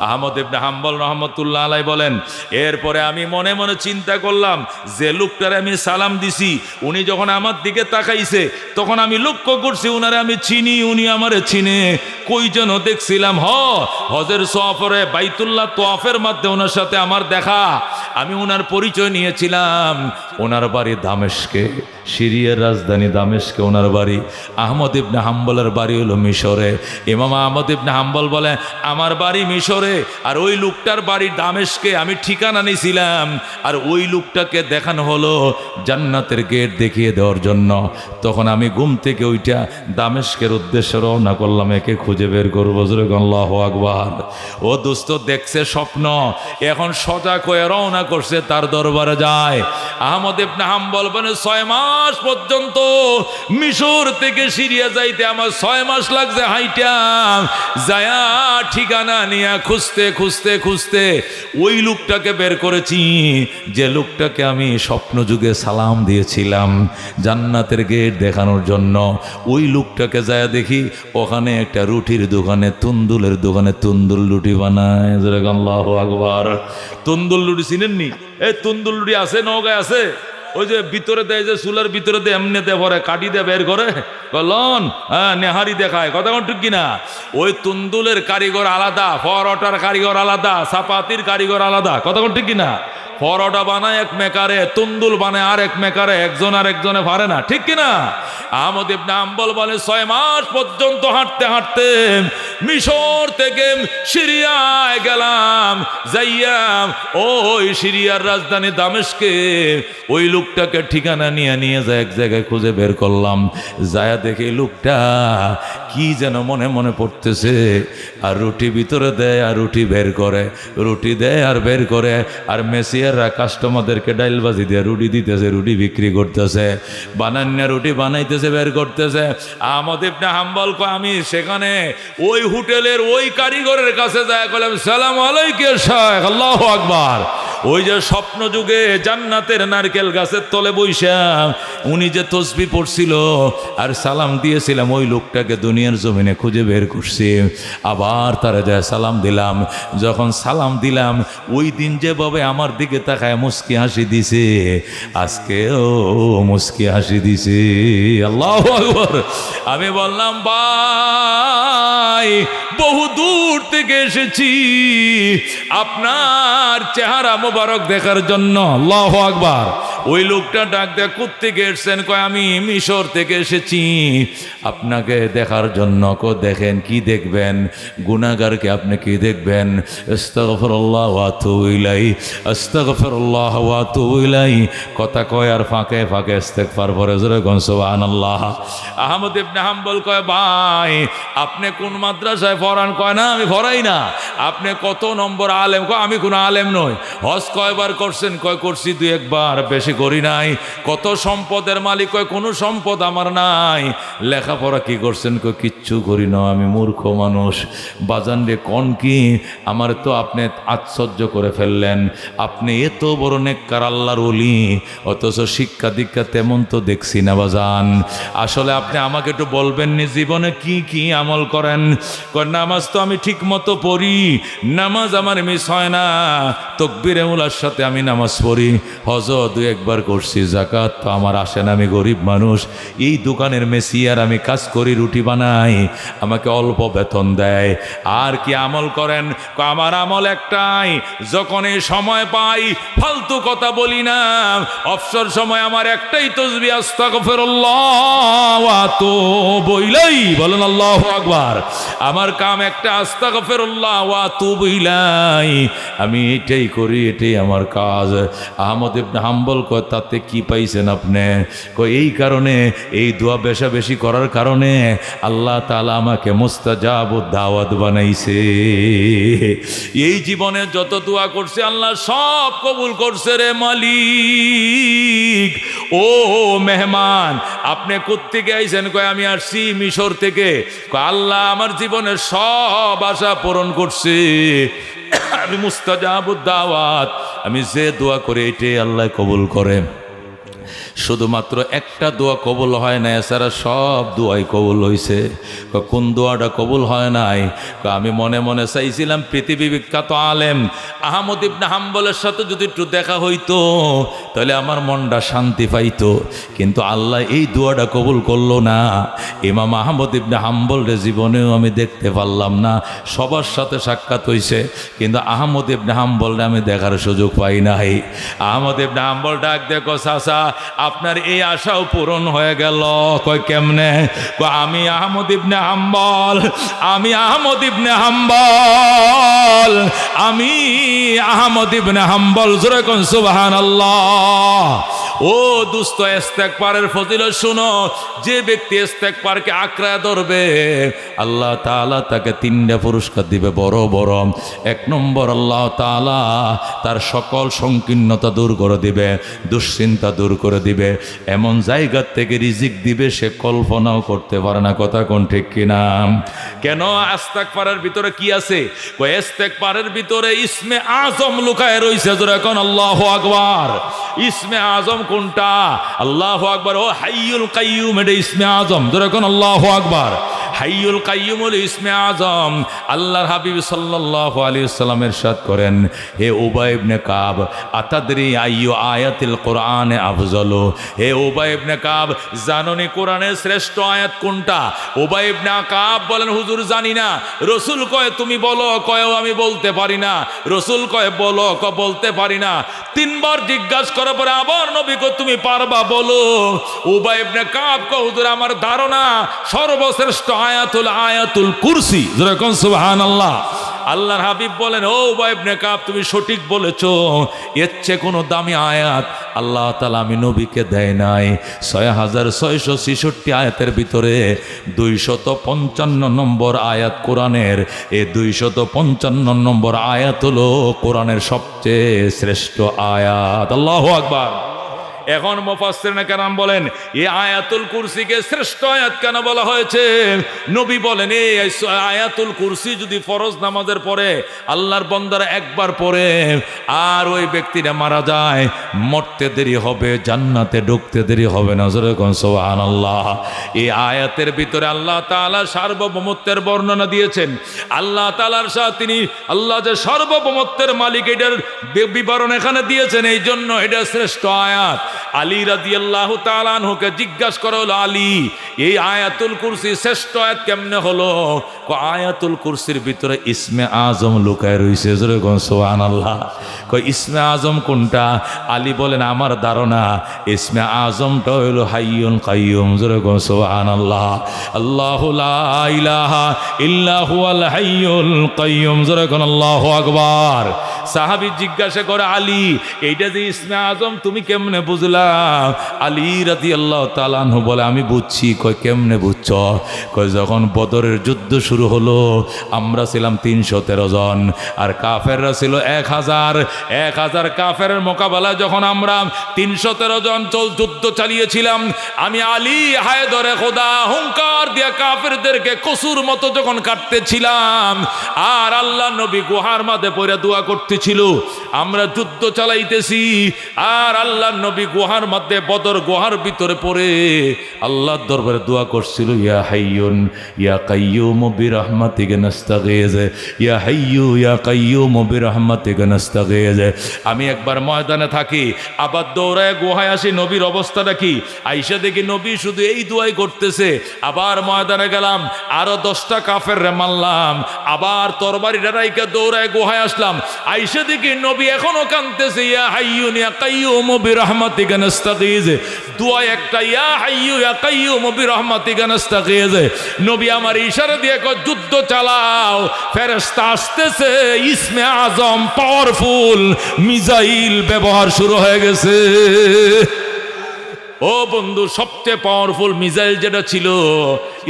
আহমদ ইবনে হাম্বল রহমতুল্লাহ আলাইহি বলেন, এরপরে আমি মনে মনে চিন্তা করলাম, যে লোকটারে আমি সালাম দিছি উনি যখন আমার দিকে তাকাইছে তখন আমি লক্ষ্য করছি উনারে আমি চিনি, উনি আমারে চিনে। কই যেন দেখছিলাম, হজের সফরে বাইতুল্লাহ তোয়াফের মধ্যে ওনার সাথে আমার দেখা। আমি ওনার পরিচয় নিয়েছিলাম, ওনার বাড়ি দামেস্কে, সিরিয়ার রাজধানী দামেস্কে ওনার বাড়ি। আহমদ ইবনে হাম্বলের বাড়ি হলো মিশরে। ইমাম আহমদ ইবনে হাম্বল বলে, আমার বাড়ি মিশরে আর ওই লোকটার বাড়ি দামেস্কে। আমি ঠিকানা নিয়েছিলাম, আর ওই লোকটাকে দেখানো হলো জান্নাতের গেট দেখিয়ে দেওয়ার জন্য। তখন আমি ঘুম থেকে ওইটা দামেস্কের উদ্দেশ্যে রওনা করলাম, একে খুঁজে বের করবো। জোরে আল্লাহু আকবার। ও দোস্ত দেখছে স্বপ্ন, এখন সজাগ হয়ে রওনা করছে, তার দরবারে যায়। আহমদ ইবনে হাম্বল বলে, 6 মাস পর্যন্ত মিশর থেকে সিরিয়া যাইতে আমার 6 মাস লাগছে হাইটা যায়া ঠিকানা নিয়ে খুঁজতে খুঁজতে খুঁজতে ওই লোকটাকে বের করেছি, যে লোকটাকে আমি স্বপ্ন যুগে সালাম দিয়েছিলাম জান্নাতের গেট দেখানোর জন্য। ওই লোকটাকে যায় দেখি ওখানে একটা রুটির দোকানে, তুন্দুলের দোকানে তুন্দুল রুটি বানায়। আল্লাহু আকবার। তুন্দুল রুটি চিনেননি? এই তুন্দুল রুটি আছে, নওগাঁয় আছে, ওই যে ভিতরে দেয়, যে চুলার ভিতরে দেয়, এমনি দেয় ভরে, কাটি দিয়ে বের করে লন, হ্যাঁ নেহারি দেখায়। কথা কোন ঠিক কিনা? ওই তুন্দুলের কারিগর আলাদা, পরোটার কারিগর আলাদা, চাপাতির কারিগর আলাদা। কথা কোন ঠিক কিনা? পরোটা বানায় এক মেকারে, তুন্দুল বানায় আর এক মেকারে, একজন আর একজনে পারে না, ঠিক কিনা? আহমদ ইবনে হাম্বল বলে, 6 মাস পর্যন্ত হাঁটতে হাঁটতে মিশর থেকে সিরিয়ায় গেলাম, যাইয়াম ওই সিরিয়ার রাজধানী দামেস্কে ওই লোকটাকে ঠিকানা নিয়ে যায় এক জায়গায় খুঁজে বের করলাম। যায়া দেখে লোকটা কি যেন মনে মনে পড়তেছে, আর রুটি ভিতরে দেয় আর রুটি বের করে, রুটি দেয় আর বের করে, আর মেসিয়াররা কাস্টমারদেরকে ডাইলবাজি দিয়ে রুটি দিতেছে, রুটি বিক্রি করতেছে, বানান্যা রুটি বানাইতেছে, বের করতেছে। আহমদ ইবনে হাম্বল কয়, আমি সেখানে ওই হোটেলের ওই কারিগরের কাছে যায় কইলাম, সালাম আলাইকুম শাইখ। আল্লাহু আকবার। ওই যে স্বপ্ন যুগে জান্নাতের নারকেল গাছের তলে বইসা উনি যে তসবিহ পড়ছিল আর সালাম দিয়েছিলাম, ওই লোকটাকে দুনিয়ার জমিনে খুঁজে বের করছি। আবার তারা যায় সালাম দিলাম। যখন সালাম দিলাম, ওই দিন যেভাবে আমার দিকে তাকায় মুস্কি হাসি দিছে, আজকেও মুস্কি হাসি দিছে। আল্লাহু আকবার। আমি বললাম, ভাই বহু দূর থেকে এসেছি আপনার চেহারা মোবারক দেখার জন্য। আল্লাহু আকবার। ওই লোকটা ডাক দেয়, কোত্থেকে এসেছেন? কয়, আমি মিশর থেকে এসেছি আপনাকে দেখার জন্য। দেখেন কি দেখবেন? গুনাহগারকে আপনি কি দেখবেন? আস্তাগফিরুল্লাহ ওয়া আতুবু ইলাইহি, আস্তাগফিরুল্লাহ ওয়া আতুবু ইলাইহি। কথা কয় আর ফাঁকে ফাঁকে ইস্তেগফার পড়ে। জোরে কোন সুবহানাল্লাহ। আহমদ ইবনে হাম্বল কয়, ভাই আপনি কোন মাদ্রাসায় পড়ান? কয়, না আমি পড়াই না। আপনি কত নম্বর আলেম? কয়, আমি কোনো আলেম নই। হজ কয়বার করছেন? কয়, করছি 2-1 বার, বেশি বেশি করি নাই। কত সম্পদের মালিক, কয় কোনো সম্পদ আমার নাই। লেখাপড়া কি করছেন? কয় কিচ্ছু করি না, আমি মূর্খ মানুষ। বাজান রে কোন কি, আমার তো আপনি আশ্চর্য করে ফেললেন। আপনি এত বড় নেককার আল্লাহর ওলি, অথচ শিক্ষা দীক্ষা তেমন তো দেখছি না বাজান। আসলে আপনি আমাকে একটু বলবেননি জীবনে কি কি আমল করেন? কয় নামাজ তো আমি ঠিক মতো পড়ি, নামাজ আমার মিস হয় না, তাকবীরে উলার সাথে আমি নামাজ পড়ি, হজ 2-1 বার করছি, যাকাত তো আমার আসে না, আমি গরিব মানুষ, এই দোকানের মেসিয়ার আমি কাজ করি, রুটি বানাই, আমাকে অল্প বেতন দেয়। আর কি আমল করেন? আমার আমল একটাই, যখন এই সময় পাই ফালতু কথা বলি না। অবসর সময় আমার একটাই তাসবিহ, আস্তাগফিরুল্লাহ ওয়া আতুবু ইলাইহি, বলেন আল্লাহু আকবার। আমার কাম একটা, আস্তাগফিরুল্লাহ ওয়া আতুবু ইলাইহি, আমি এটাই করি, এটাই আমার কাজ। আহমদ ইবনে হাম্বল কয় তাতে কি পাইছেন আপনি? কয় এই কারণে, এই দোয়া বেশা বেশি করার কারণে আল্লাহ তাআলা আমাকে মুস্তাজাবুদ দাওয়াত বানাইছে। এই জীবনে যত দোয়া করছে আল্লাহ সব কবুল করছে রে মালিক। ও মেহমান, আপনি কোত্থেকে আইছেন? কয় আমি আসছি মিশর থেকে। কয় আল্লাহ আমার জীবনের সব আশা পূরণ করছে, আমি মুস্তাজাবুদ দাওয়াত, আমি যে দোয়া করে এটাই আল্লাহ কবুল করে। শুধুমাত্র একটা দোয়া কবুল হয় না, এছাড়া সব দোয়াই কবুল হয়েছে। কোন দোয়াটা কবুল হয় নাই? আমি মনে মনে চাইছিলাম পৃথিবী বিখ্যাত আলেম আহমদ ইবনে হাম্বলের সাথে যদি একটু দেখা হইতো তাহলে আমার মনটা শান্তি পাইতো, কিন্তু আল্লাহ এই দোয়াটা কবুল করলো না। ইমাম আহমদ ইবনে হাম্বলের জীবনেও আমি দেখতে পারলাম না। সবার সাথে সাক্ষাৎ হয়েছে, কিন্তু আহমদ ইবনে হাম্বলটা আমি দেখার সুযোগ পাই নাই। আহমদ ইবনে হাম্বল ডাক দেখো, চাচা আপনার এই আশাও পূরণ হয়ে গেল। কয় কেমনে? আমি আহমদ ইবনে হাম্বল, আমি আহমদ ইবনে হাম্বল, আমি আহমদ ইবনে হাম্বল। জোরে কোন সুবহানাল্লাহ। ও দুস্ত, ইস্তেগফারের ফজিলত শুনো। যে ব্যক্তি ইস্তেগফারকে আঁকড়া ধরবে আল্লাহ তাআলা তাকে 3টা পুরস্কার দিবে বড় বড়। 1 নম্বর, আল্লাহ তাআলা তার সকল সংকীর্ণতা দূর করে দিবে, দুশ্চিন্তা দূর করে দিবে, এমন জায়গা থেকে রিজিক দিবে সে কল্পনাও করতে পারে না। কথা কোন ঠিক কিনা? কেন? ইস্তেগফারের ভিতরে কি আছে? কয় ইস্তেগফারের ভিতরে ইসমে আজম লুকায় রইছে। জোরে কোন আল্লাহু আকবার। ইসমে আজম কোনটা? আল্লাহু আকবার। ও হাইয়ুল কাইয়ুম, এটা ইসমে আজম। জোরে কোন আল্লাহু আকবার। হাইয়ুল কাইয়ুম হল ইসমে আজম। আল্লাহর হাবিব সাল্লাল্লাহু আলাইহি ওয়াসাল্লাম ইরশাদ করেন, হে উবাই ইবনে কাব, আতাদরি আইয়ু আয়াতিল কোরআনে আফজালু। হে উবাই ইবনে কাব, জানোনি কোরআনের শ্রেষ্ঠ আয়াত কোনটা? উবাই ইবনে কাব বলেন, হুজুর জানি না। রাসূল কয় তুমি বলো। কয় আমি বলতে পারি না। রাসূল কয় বলো। কয় বলতে পারি না। 3বার জিজ্ঞাসা করার পরে আবার নবী কয় তুমি পারবা, বলো। উবাই ইবনে কাব কয় হুজুর আমার ধারণা সর্বশ্রেষ্ঠ আয়াতুল আয়াতুল কুরসি। যেরকম সুবহানাল্লাহ। আল্লাহর হাবিব বলেন, ও উবাই ইবনে কাব তুমি সঠিক বলেছো, এর চেয়ে কোনো দামি আয়াত আল্লাহ তাআলা আমি নবীকে দেয় নাই। 6666 আয়াতের ভিতরে 255 নম্বর আয়াত কোরআনের। এই 255 নম্বর আয়াত হলো কোরআনের সবচেয়ে শ্রেষ্ঠ আয়াত। আল্লাহু আকবার। এখন মুফাসসিরিনে কেরাম বলেন, এই আয়াতুল কুরসিকে শ্রেষ্ঠ আয়াত কেন বলা হয়েছে? নবী বলেন, এই আয়াতুল কুরসি যদি ফরজ নামাজের পরে আল্লাহর বান্দারা একবার পড়ে আর ওই ব্যক্তিটা মারা যায়, মরতে দেরি হবে, জান্নাতে ঢুকতে দেরি হবে না। জোরে কোন সুবহানাল্লাহ। এই আয়াতের ভিতরে আল্লাহ তাআলা সার্বভৌমত্বের বর্ণনা দিয়েছেন। আল্লাহ তাআলার সাথে তিনি আল্লাহ যে সার্বভৌমত্বের মালিক, এটার বিবরণ এখানে দিয়েছেন, এই জন্য এটা শ্রেষ্ঠ আয়াত। আলী রাদিয়াল্লাহু তাআলা আনহুকে জিজ্ঞাসা করা হলো, আলী এই আয়াতুল কুরসি শ্রেষ্ঠ আয়াত কেমনে হলো? আয়াতুল কুরসির ভিতরে ইসমে আজম লুকায় রইছে। জোরে কোন সুবহানাল্লাহ। কয় ইসমে আজম কোনটা? আলী বলেন আমার ধারণা ইসমে আজমটা হলো হাইয়ুল কাইয়ুম। জোরে কোন সুবহানাল্লাহ। আল্লাহু লা ইলাহা ইল্লা হুয়াল হাইয়ুল কাইয়ুম। জোরে কোন আল্লাহু আকবার। সাহাবী জিজ্ঞাসা করে, আলী এইটা যে ইসমে আজম তুমি কেমনে বুঝলা? আলী রাদিয়াল্লাহু তাআলা আনহু বলে, আমি বুঝছি। কয় কেমনে বুঝছ? কয় যখন বদরের যুদ্ধ শুরু হলো আমরা ছিলাম 313 জন আর কাফেররা ছিল 1000 কাফেরের মোকাবেলায় যখন আমরা 313 জন যুদ্ধ চালিয়েছিলাম, আমি আলী হায়দরে খোদা হুঙ্কার দিয়া কাফেরদেরকে কসুর মতো যখন কাটতেছিলাম, আর আল্লাহ নবী গুহার মাঝে পড়ে দোয়া করতেছিল। আমরা যুদ্ধ চালাইতেছি আর আল্লাহ নবী গুহার মধ্যে বদর গুহার ভিতরে পড়ে আল্লাহর দরবারে দোয়া করছিল, ইয়া হাইয়ুন ইয়া কাইয়্যুম বিরহমাতিকা নাস্তাগীজ, ইয়া হাইয়্যু ইয়া কাইয়্যুম বিরহমাতিকা নাস্তাগীজ। আমি একবার ময়দানে থাকি, আবার দৌড়ায় গুহায় আসি, নবীর অবস্থাটা কি? আইসা দেখি নবী শুধু এই দোয়াই করতেছে। আবার ময়দানে গেলাম, আরো 10টা কাফের রে মারলাম, আবার তরবারিটা রাইখা দৌড়ায় গুহায় আসলাম, আইসা দেখি নবী এখনো কাঁদতেছে, ইয়া হাইয়ুন ইয়া কাইয়্যুম বিরহমাতিকা নাস্তাগীজ। দোয়া একটা, ইয়া হাইয়্যু ইয়া কাইয়্যুম বিরহমাতিকা নাস্তাগীজ। নবী আমার ইশারা দিয়ে কয় যুদ্ধ চালাও। ফেরেশতা আসতেছে, ইসমে আজম পাওয়ারফুল মিসাইল ব্যবহার শুরু হয়ে গেছে। ও বন্ধু, সবচেয়ে পাওয়ারফুল মিসাইল যেটা ছিল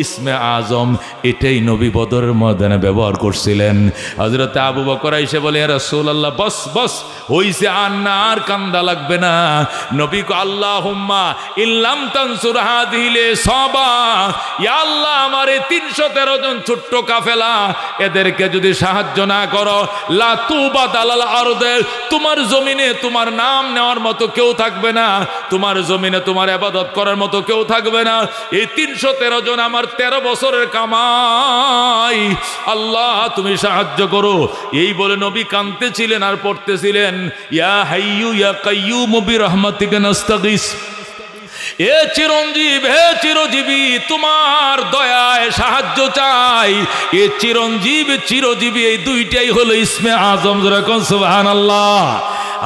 ইসমে আজম, এটাই নবী বদরের ময়দানে ব্যবহার করছিলেন। হযরত আবু বকর এসে বলে, ইয়া রাসূলুল্লাহ বস বস হইছে, আর কান্দা লাগবে না। নবী কো, আল্লাহুম্মা ইল্লাম তানসুর হাযিহিল সাবা, ইয়া আল্লাহ আমার এই 313 জন ছোট্ট কাফেলা, এদেরকে যদি সাহায্য না করো, লা তুবাদ আলাল আরদে, তোমার জমিনে তোমার নাম নেওয়ার মতো কেউ থাকবে না, তোমার জমিনে তোমার ইবাদত করার মতো কেউ থাকবে না। এই 313 জন আমার 13 বছরের কামাই, আল্লাহ তুমি সাহায্য করো। এই বলে নবী কাঁদতেছিলেন আর পড়তেছিলেন, ইয়া হাইয়্যু ইয়া কাইয়্যুম বিরহমাতিকা নাস্তাগীস। এ চিরঞ্জীব, হে চিরজীবী, তোমার দয়ায় সাহায্য চাই। এ চিরঞ্জীব চিরজীবী, এই দুইটাই হলো ইসমে আজম। যেরকম সুবহানাল্লাহ।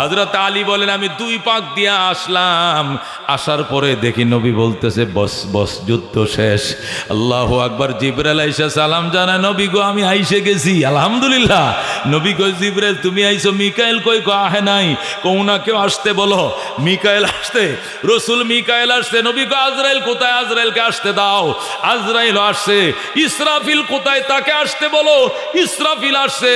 হযরত আলী বলেন, আমি 2 পাক দিয়ে আসলাম, আসার পরে দেখি নবী বলতেছে, বস বস যুদ্ধ শেষ। আল্লাহু আকবার। জিবরাইল আইসা সালাম জানায়, নবী গো আমি আইসে গেছি, আলহামদুলিল্লাহ। নবী কই, জিবরাইল তুমি আইসো, মিকাইল কই? কো আহে নাই। কেউ আসতে বলো। মিকাইল আসতে, রসুল মিকাইল আসতে। নবী কো, আজরাইল কোথায়? আজরাইলকে আসতে দাও। আজরাইল আসছে। ইসরাফিল কোথায়? তাকে আসতে বলো। ইসরাফিল আসছে।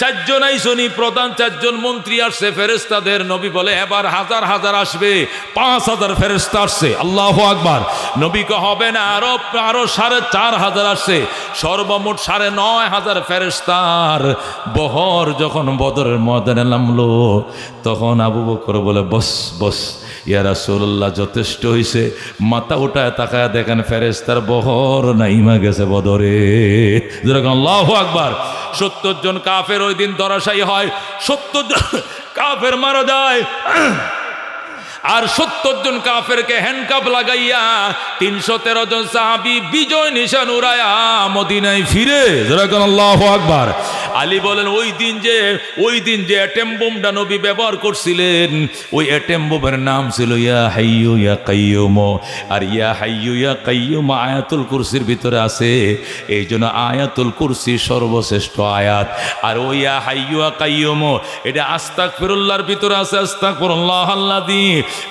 4 জন আইসনি, প্রধান 4 জন মন্ত্রী আসছে ফেরেশতাদের। নবী বলে, এবার হাজার হাজার আসবে, 5000 ফেরেশতা আসছে। আল্লাহু আকবার। নবী কো, হবে না, আরো 4500 আসছে। সর্বমোট 9500 ফেরেশতার বহর যখন বদরের ময়দানে নামলো, তখন আবু বকর বলে, বস বস ইয়া রাসূলুল্লাহ, যথেষ্ট হইছে। মাথা উঠায় তাকায় দেখেন ফেরেশতার বহর নাইমা গেছে বদরে। যেরকম আল্লাহু আকবার। 70 জন কাফের ওই দিন ধরাশায়ী হয়, 70 জন কাফের মারা যায়। আর 70 জন কাফেরকে হ্যান্ডকাপ লাগাইয়া 313 জন সাহাবী বিজয় নিশান উড়ায়া মদিনায় ফিরে। যেরকম আল্লাহু আকবার। আলী বলেন, ওই দিন যে অ্যাটম বোমটা নবী ব্যবহার করছিলেন, ওই অ্যাটম বোমের নাম ছিল ইয়া হাইয়্যু ইয়া কাইয়্যুম। আর ইয়া হাইয়্যু ইয়া কাইয়্যুম আয়াতুল কুরসির ভিতরে আছে, এই জন্য আয়াতুল কুরসি সর্বশ্রেষ্ঠ আয়াত। আর ওই ইয়া হাইয়্যু ইয়া কাইয়্যুম এটা আস্তাগফিরুল্লাহর ভিতরে আছে, আস্তাগফিরুল্লাহ আল্লাযী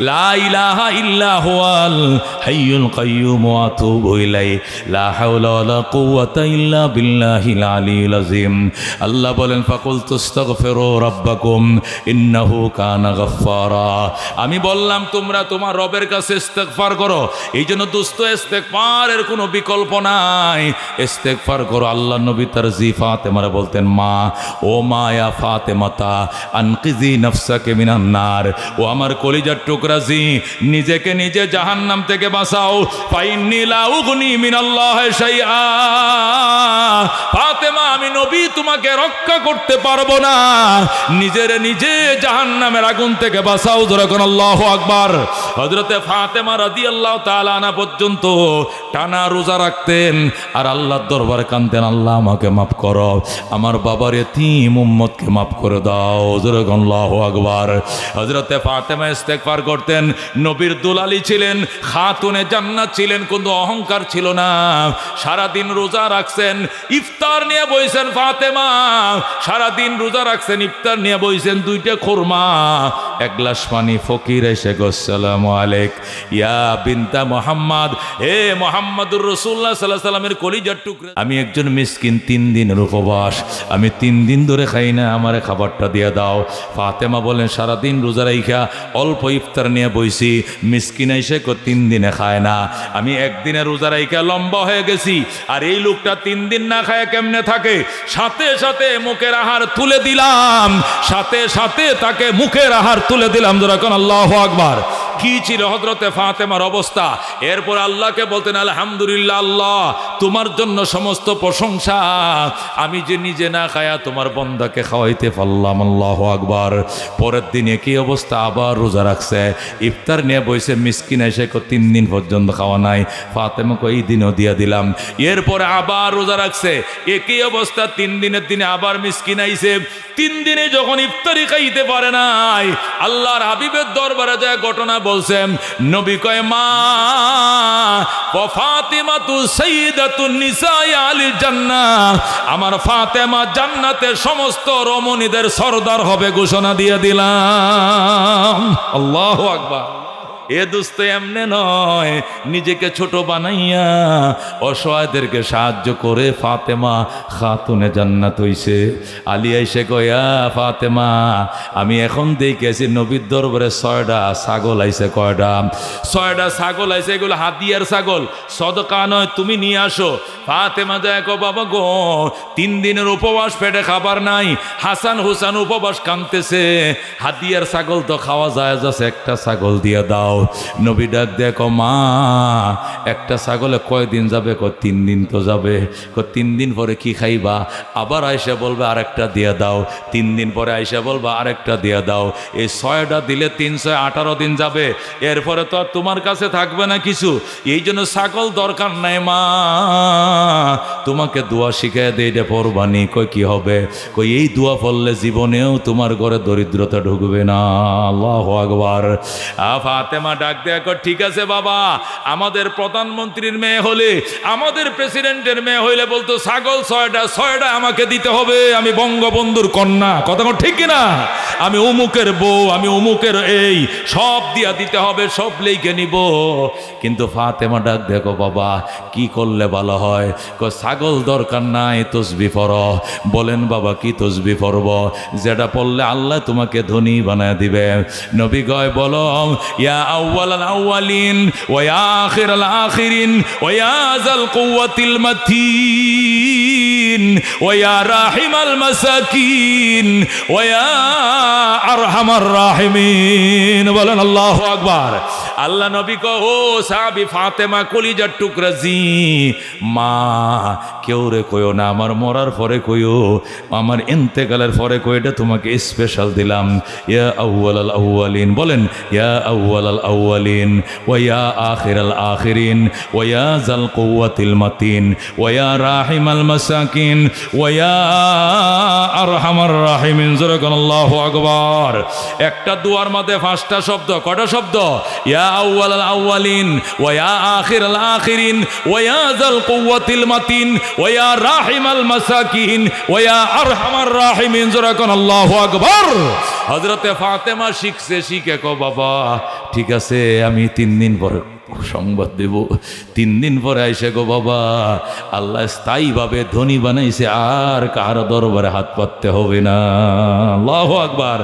লা ইলাহা ইল্লা হুয়াল হাইয়ুল কাইয়্যুম ওয়া আতুবু ইলাইহি লা হাওলা ওয়ালা কুওয়াতা ইল্লা বিল্লাহিল আলিয়্যিল আযীম। আল্লাহ বলেন, ফাকুলতু আস্তাগফিরু রাব্বাকুম ইন্নাহু কানা গাফফারা। আমি বললাম তোমরা তোমার রবের কাছে ইস্তেগফার করো। এই জন্য দোস্ত, ইস্তেগফারের কোনো বিকল্প নাই। ইস্তেগফার করো। আল্লাহ নবী তার জি ফাতেমারে বলতেন, মা, ও মা, ইয়া ফাতেমাতা আনকিজি নাফসাকে মিনান নার। ও আমার কলিজার টুকরা জি, নিজেকে নিজে জাহান্নাম থেকে বাঁচাও। ফাইন্নী লা উগনি মিনাল্লাহি শাইআ। ফাতেমা, আমি নবী তোমাকে রক্ষা করতে পারবো না, নিজে জাহান্নামের আগুন থেকে বাঁচাও। যখন আল্লাহু আকবার। হযরতে ফাতেমা রাদিয়াল্লাহু তাআলা আনহা পর্যন্ত টানা রোজা রাখতেন আর আল্লাহর দরবারে কাঁদতেন, আল্লাহ আমাকে মাফ করো, আমার বাবার এতিম উম্মতকে মাফ করে দাও। যখন আল্লাহু আকবার। হযরতে ফাতেমা ইস্তেগফার করতেন। নবীর দুলালি ছিলেন, খাতুনে জান্নাত ছিলেন, কোনো অহংকার ছিল না। সারাদিন রোজা রাখছেন, ইফতার নিয়ে বইছেন। ফাতেমা ফাতেমা সারাদিন রোজা রাখছেন, ইফতার নিয়ে বইছেন, 2টা খুরমা, 1 গ্লাস পানি। ফকির এসে গো আসসালামু আলাইক ইয়া বিনতা মুহাম্মদ, হে মুহাম্মদুর রাসূলুল্লাহ সাল্লাল্লাহু আলাইহি সাল্লামের কলিজার টুকরা, আমি একজন মিসকিন, 3 দিনের উপবাস, আমি 3 দিন ধরে খাই না, আমারে খাবারটা দিয়ে দাও। ফাতেমা বলেন সারাদিন রোজা রাইখা অল্প ইফতার নিয়ে বইছি, মিসকিন এসে 3 দিনে খায় না, আমি একদিনে রোজা রাইখা লম্বা হয়ে গেছি, আর এই লোকটা 3 দিন না খায় কেমনে থাকে? সাথে সাথে মুখের আহার তুলে দিলাম, সাথে সাথে তাকে মুখের আহার তুলে দিলাম। যখন আল্লাহু আকবার। কি ছিল হযরতে ফাতেমার অবস্থা? এরপর আল্লাহকে বলতেন আলহামদুলিল্লাহ, আল্লাহ তোমার জন্য সমস্ত প্রশংসা, আমি যে নিজে না খায়া তোমার বান্দাকে খাওয়াইতে পারলাম। আল্লাহু আকবার। পরের দিনে কি অবস্থা? আবার রোজা রাখছে, ইফতার নিয়ে বইছে, মিসকিন এসে 3 দিন পর্যন্ত খাওয়া নাই। ফাতেমাকে এই দিনও দিয়া দিলাম। এরপরে আবার রোজা রাখছে, একই অবস্থা। 3 দিনের দিনে আবার মিসকিন আইছে, 3 দিনে যখন ইফতারি খাইতে পারে নাই, আল্লাহর হাবিবের দরবারে যায় ঘটনা বলছেন। নবী কয় মা ফাতিমাতু সাইয়্যিদাতুন নিসাই আলিল জান্নাহ, আমার ফাতেমা জান্নাতের সমস্ত রমণীদের সরদার হবে, ঘোষণা দিয়ে দিলাম। আল্লাহু আকবার। এ দোস্ত এমনে নয়, নিজেকে ছোট বানাইয়া অসহায়দেরকে সাহায্য করে ফাতেমা খাতুনে জান্নাত হইছে। আলী আইসে কয়া ফাতেমা, আমি এখন দেখেছি নবীর দরবারে 6টা ছাগল আইছে। কয়টা? 6টা ছাগল আইছে, এগুলো হাদিয়ার ছাগল, সদকা নয়, তুমি নিয়ে আসো। ফাতেমা যায় কো বাবা গো, 3 দিনের উপবাস, পেটে খাবার নাই, হাসান হুসান উপবাস কাঁদতেছে, হাদিয়ার ছাগল তো খাওয়া যায়, যাচ্ছে একটা ছাগল দিয়ে দাও। নবী ডাক দেখো মা, একটা ছাগলে কয়দিন যাবে? 3 দিন তো যাবে। 3 দিন পরে কি খাইবা? আবার আয়সা বলবে আরেকটা দিয়ে দাও। 3 দিন পরে আয়সা বলবা আরেকটা দিয়ে দাও। এই 6টা দিলে 318 দিন যাবে, এরপরে তো আর তোমার কাছে থাকবে না কিছু। এই জন্য ছাগল দরকার নাই মা, তোমাকে দোয়া শিখাই দে, এটা পরবানি। কই কি হবে? কই এই দোয়া পড়লে জীবনেও তোমার ঘরে দরিদ্রতা ঢুকবে না। আল্লাহু আকবার। ফাতেমা ডাক দেয়া কর, ঠিক আছে বাবা, আমাদের প্রধানমন্ত্রীর মেয়ে হলে, আমাদের প্রেসিডেন্টের মেয়ে হইলে বলতো ছাগল 6টা আমাকে দিতে হবে, আমি বঙ্গবন্ধুর কন্যা, কথা ঠিক কিনা? আমি অমুকের বউ, আমি অমুকের, এই সব দিয়া দিতে হবে, সব লেখে নিব। কিন্তু ফাতেমা ডাক দেখো বাবা, কি করলে ভালো হয়? ছাগল দরকার নাই, তসবি পড়ো। বলেন বাবা কি তসবি পড়ব? যেটা পড়লে আল্লাহ তোমাকে ধনী বানায় দিবে। নবী গয় বলো, ইয়া আউয়ালাল আউয়ালিন ওয়া ইয়া আখিরাল আখিরিন ওয়া ইয়া যাল কুওয়াতিল মাতিন ওয়া ইয়া রাহিমাল মাসাকিন ওয়া ইয়া আরহামার রাহিমিন। বলেন আল্লাহু আকবার। আল্লাহ নবী কো, ও সাহাবী ফাতেমা কলিজার টুকরা জি, মা কেউ রে কইও না, আমার মরার পরে কইও, আমার ইন্তেকালের পরে কই, এটা তোমাকে স্পেশাল দিলাম। ইয়া আউয়ালাল আউয়ালিন, বলেন ইয়া আউয়ালাল আউয়ালিন ওয়া ইয়া আখিরাল আখিরিন ওয়া ইয়া যাল কুওয়াতিল মাতিন ওয়া ইয়া রাহিমাল মাসাকিন ওয়া ইয়া আরহামার রাহিমিন। জোরে কোন আল্লাহু আকবার। একটা দুয়ার মধ্যে 5টা শব্দ। কয়টা শব্দ? ইয়া আউয়ালাল আউয়ালিন ওয়া ইয়া আখিরাল আখিরিন ওয়া ইয়া যাল কুওয়াতিল মাতিন ওয়া ইয়া রাহিমাল মাসাকিন ওয়া ইয়া আরহামার রাহিমিন। জোরে কোন আল্লাহু আকবার। হযরতে ফাতেমা শিখছে, শিখে কো বাবা ঠিক আছে, আমি 3 দিন পরে সংবাদ দেব। 3 দিন পরে আইসে গো বাবা, আল্লাহ স্থায়ীভাবে ধনী বানাইছে, আর কার দরবারে হাত পাততে হবে না। আল্লাহু আকবার।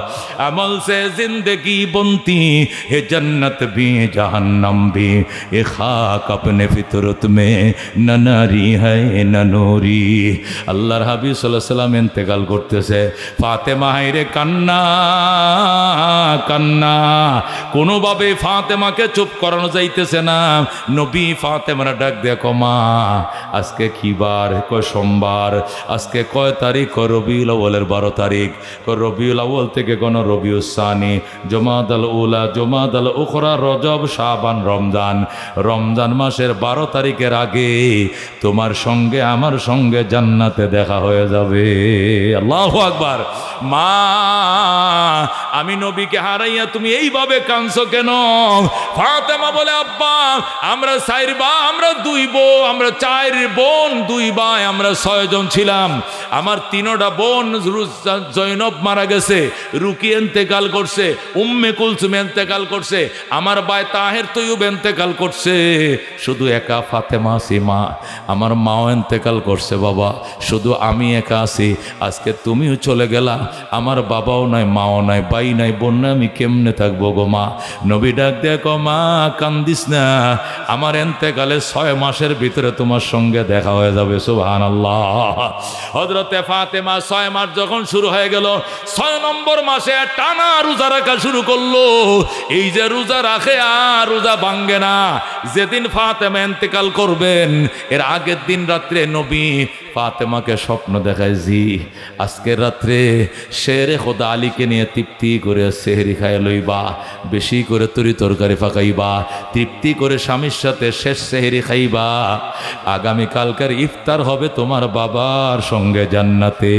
আমল সে জিंदगी बनती है जन्नत भी जहन्नम भी, ये खाक अपने फितरत में न नारी है न नूरी। আল্লাহর হাবিব সাল্লাল্লাহু আলাইহি সাল্লাম ইন্তেকাল করতেছে, ফাতেমা হায়রে কান্না কান্না, কোনোভাবে ফাতেমাকে চুপ করানো যাইতেছে না। নবী ফাতেমার ডাক দেখো মা, আজকে কি বার? কয় সোমবার। আজকে কয় তারিখ? রবিউল আউয়ালের 12 তারিখ। রবিউল আউয়াল থেকে কোন রবিউস সানি, জমাদাল উলা, জমাদাল উখরা, রজব, শাবান, রমজান। রমজান মাসের 12 তারিখের আগে তোমার সঙ্গে আমার সঙ্গে জান্নাতে দেখা হয়ে যাবে। আল্লাহু আকবার। মা আমি নবীকে হারাইয়া তুমি এইভাবে কাঁদছো কেন? ফাতেমা বলে, আব্বা আব্বা আমরা 4 ভাই, আমরা 2 বোন, আমরা 4 বোন 2 ভাই, আমরা 6 জন ছিলাম। আমার 3টা বোন, জৈনব মারা গেছে, রুকি ইন্তেকাল করছে, উম্মে কুলসুম ইন্তেকাল করছে, আমার ভাই তাহের তৈয়ব ইন্তেকাল করছে, শুধু একা ফাতেমা সীমা। আমার মাও ইন্তেকাল করছে বাবা, শুধু আমি একা আছি। আজকে তুমিও চলে গেলা, আমার বাবাও নাই, মাও নাই, ভাই নাই, বোন নাই, আমি কেমনে থাকবো গো মা? নবী ডাক দেখো, মা কান্দিস না, আমার ইন্তেকালে 6 মাসের ভিতরে তোমার সঙ্গে দেখা হয়ে যাবে। সুবহানাল্লাহ। হযরতে ফাতেমা 6 মাস যখন শুরু হয়ে গেল, 6 নম্বর মাসে টানা রোজা রাখা শুরু করলো। এই যে রোজা রাখে আর রোজা ভাঙ্গে না। যেদিন ফাতেমা ইন্তেকাল করবেন এর আগের দিন রাত্রে নবী ফাতেমাকে স্বপ্ন দেখায়, জি আজকের রাত্রে শেরে খোদা আলীকে নিয়ে তৃপ্তি করে সেহরি খায় লইবা, বেশি করে তরি তরকারি ফাঁকাইবা, তৃপ্তি করে স্বামীর সাথে শেষ সেহরি খাইবা। আগামীকালকার ইফতার হবে তোমার বাবার সঙ্গে জান্নাতে।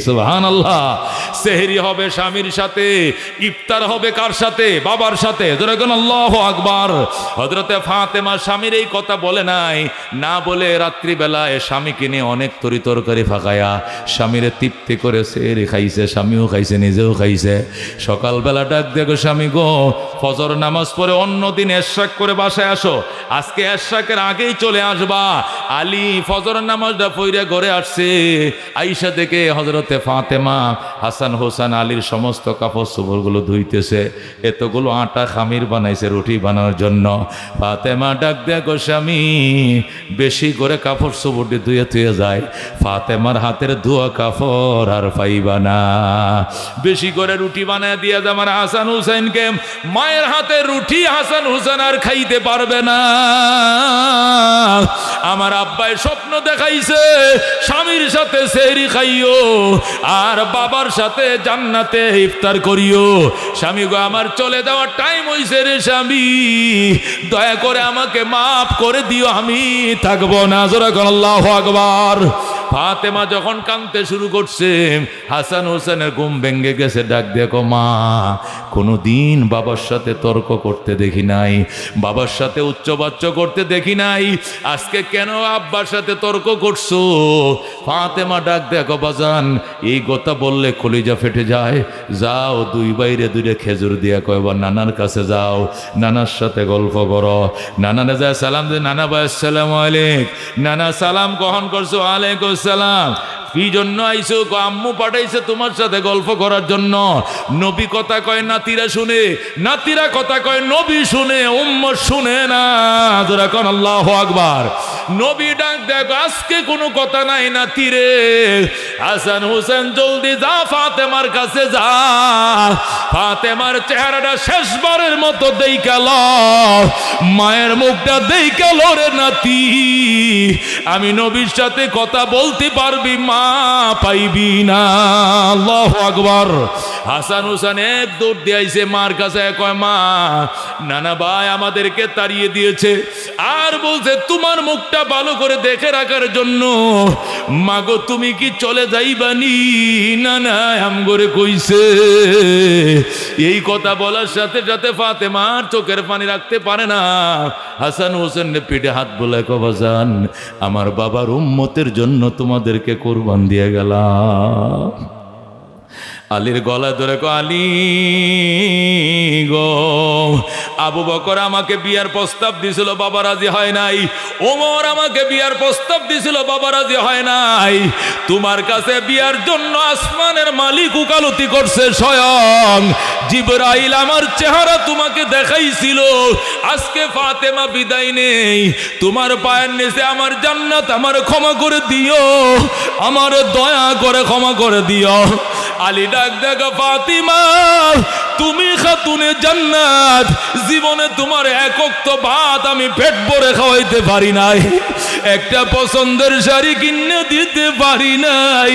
সুবহানাল্লাহ। সেহরি হবে স্বামীর সাথে, ইফতার হবে কার সাথে? বাবার সাথে। যেরকম আল্লাহু আকবার। হযরতে ফাতেমা স্বামীর এই কথা বলে নাই, না বলে রাত্রিবেলায় স্বামীকে নিয়ে অনেক তরি তরকারি ফাঁকায়া স্বামীরে তৃপ্তি করে সেহরি খাইছে, স্বামীও খাইছে, নিজেও খাইছে। সকালবেলা ডাক দেখো, স্বামী গো ফজর নামাজ পড়ে অন্যদিন এশরাক করে বাসায় আসো, আজকে এশরাকের আগেই চলে আসবা। আলী ফজর নামাজটা পড়ে ঘরে আসছে, আয়েশা দেখে হযরতে ফাতেমা হাসান হোসেন আলীর সমস্ত কাপড় চোপড়গুলো ধুইতেছে, এতগুলো আটা খামির বানাইছে রুটি বানানোর জন্য। ফাতেমা ডাক দেখো, স্বামী বেশি করে কাপড় চোপড়টি ধুয়ে ধুয়ে যায়, ফাতেমার হাতের ধোয়া কাপড় আর পাইবা না। বেশি করে রুটি বানায় দিয়ে যায় আমার হাসান হুসেনকে, মায়ের হাতে রুটি হাসান হুসেন আর খাইতে পারবে না। আমার আব্বাই স্বপ্ন দেখাইছে স্বামীর সাথে সেহরি খাইও আর বাবার সাথে জান্নাতে ইফতার করিও। স্বামী গো আমার চলে যাওয়ার টাইম হইছে রে স্বামী, দয়া করে আমাকে মাফ করে দিও, আমি থাকবো না। জোরে বলো আল্লাহু আকবার। ফাতেমা যখন কাঁদতে শুরু করছে, হাসান হোসেনের ঘুম ভেঙে গেছে। ডাক দেখো, মা কোনোদিন বাবার সাথে তর্ক করতে দেখি নাই, বাবার সাথে উচ্চবাচ্য করতে দেখি নাই, আজকে কেন আব্বার সাথে তর্ক করছো? ফাতেমা ডাক দেখো, বাজান এই কথা বললে কলিজা ফেটে যায়, যাও 2 বাইরে 2 খেজুর দিয়া কয়বা নানার কাছে যাও, নানার সাথে গল্প করো। নানারে যায় সালাম দে, নানা ভাই আসসালামু আলাইকুম। নানা সালাম গ্রহণ করছো, আলাইকুম সালাম। কি জন্য আইছো? আম্মু পাঠাইছে তোমার সাথে গল্প করার জন্য। নবী কথা কয় নাতিরা শুনে, নাতিরা কথা কয় নবী শুনে, উম্মত শুনে না। যারা কোন আল্লাহু আকবার। নবী ডাক দেখো, আজকে কোনো কথা নাই নাতিরে, হাসান হোসেন জলদি যা ফাতেমার কাছে যা, ফাতেমার চেহারাটা শেষবারের মতো দেইকাল, মায়ের মুখটা দেইকাল রে নাতি, আমি নবীর সাথে কথা বলতে পারবি, মা পাইবি না। আল্লাহু আকবার। হাসান হোসেন এক দৌড় দিয়ে আইছে মার কাছে, কয় মা নানা ভাই আমাদেরকে তাড়িয়ে দিয়েছে আর বলছে তোমার মুখটা ভালো করে দেখে রাখার জন্য। মাগো তুমি কি চলে যাইবানি? না না আমগরে কইছে। এই কথা বলার সাথে সাথে ফাতেমার চোখের পানি রাখতে পারে না। হাসান হোসেনের পিঠে হাত বলে কবাজান, আমার বাবার উম্মতের জন্য তোমাদেরকে কোরবান দিয়ে গেলাম। আলীর গলায় ধরে কো, আলী গো আবু বকর আমাকে বিয়ার প্রস্তাব দিছিল, বাবা রাজি হয় নাই। ওমর আমাকে বিয়ার প্রস্তাব দিছিল, বাবা রাজি হয় নাই। তোমার কাছে বিয়ার জন্য আসমানের মালিক উকালতি করছে স্বয়ং। জিবরাইল আমার চেহারা তোমাকে দেখাইছিল। আজকে ফাতেমা বিদায় নেই, তোমার পায়ের নিচে আমার জান্নাত, আমার ক্ষমা করে দিও, আমার দয়া করে ক্ষমা করে দিও। আলী ডাক দেখো, ফাতিমা তুমি খাতুনে জান্নাত, জীবনে তোমার এক ওয়াক্ত ভাত আমি পেট ভরে খাওয়াইতে পারি নাই, একটা পছন্দের শাড়ি কিনে দিতে পারি নাই,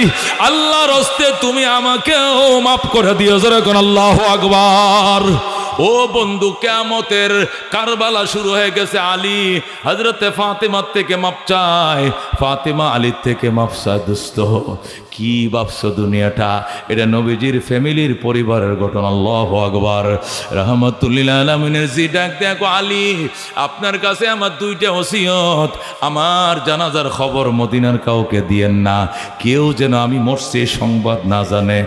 আল্লাহর হস্তে তুমি আমাকেও মাফ করে দিও। যেরকম আল্লাহু আকবার। ও বন্ধু, কিয়ামতের কারবালা শুরু হয়ে গেছে। আলী হযরতে ফাতেমার থেকে মাপ চায়, ফাতেমা আলীর থেকে মাপ চায়। দোস্ত কি ভাবছো দুনিয়াটা? এটা নবীজির ফ্যামিলির পরিবারের ঘটনা। আল্লাহু আকবার। রাহমাতুল লিল আলামিনের জি ডাক দেখো, আলী আপনার কাছে আমার দুইটা ওসিয়ত। আমার জানাজার খবর মদিনার কাউকে দিয়েন না, কেউ যেন আমি মরছি সংবাদ না জানে।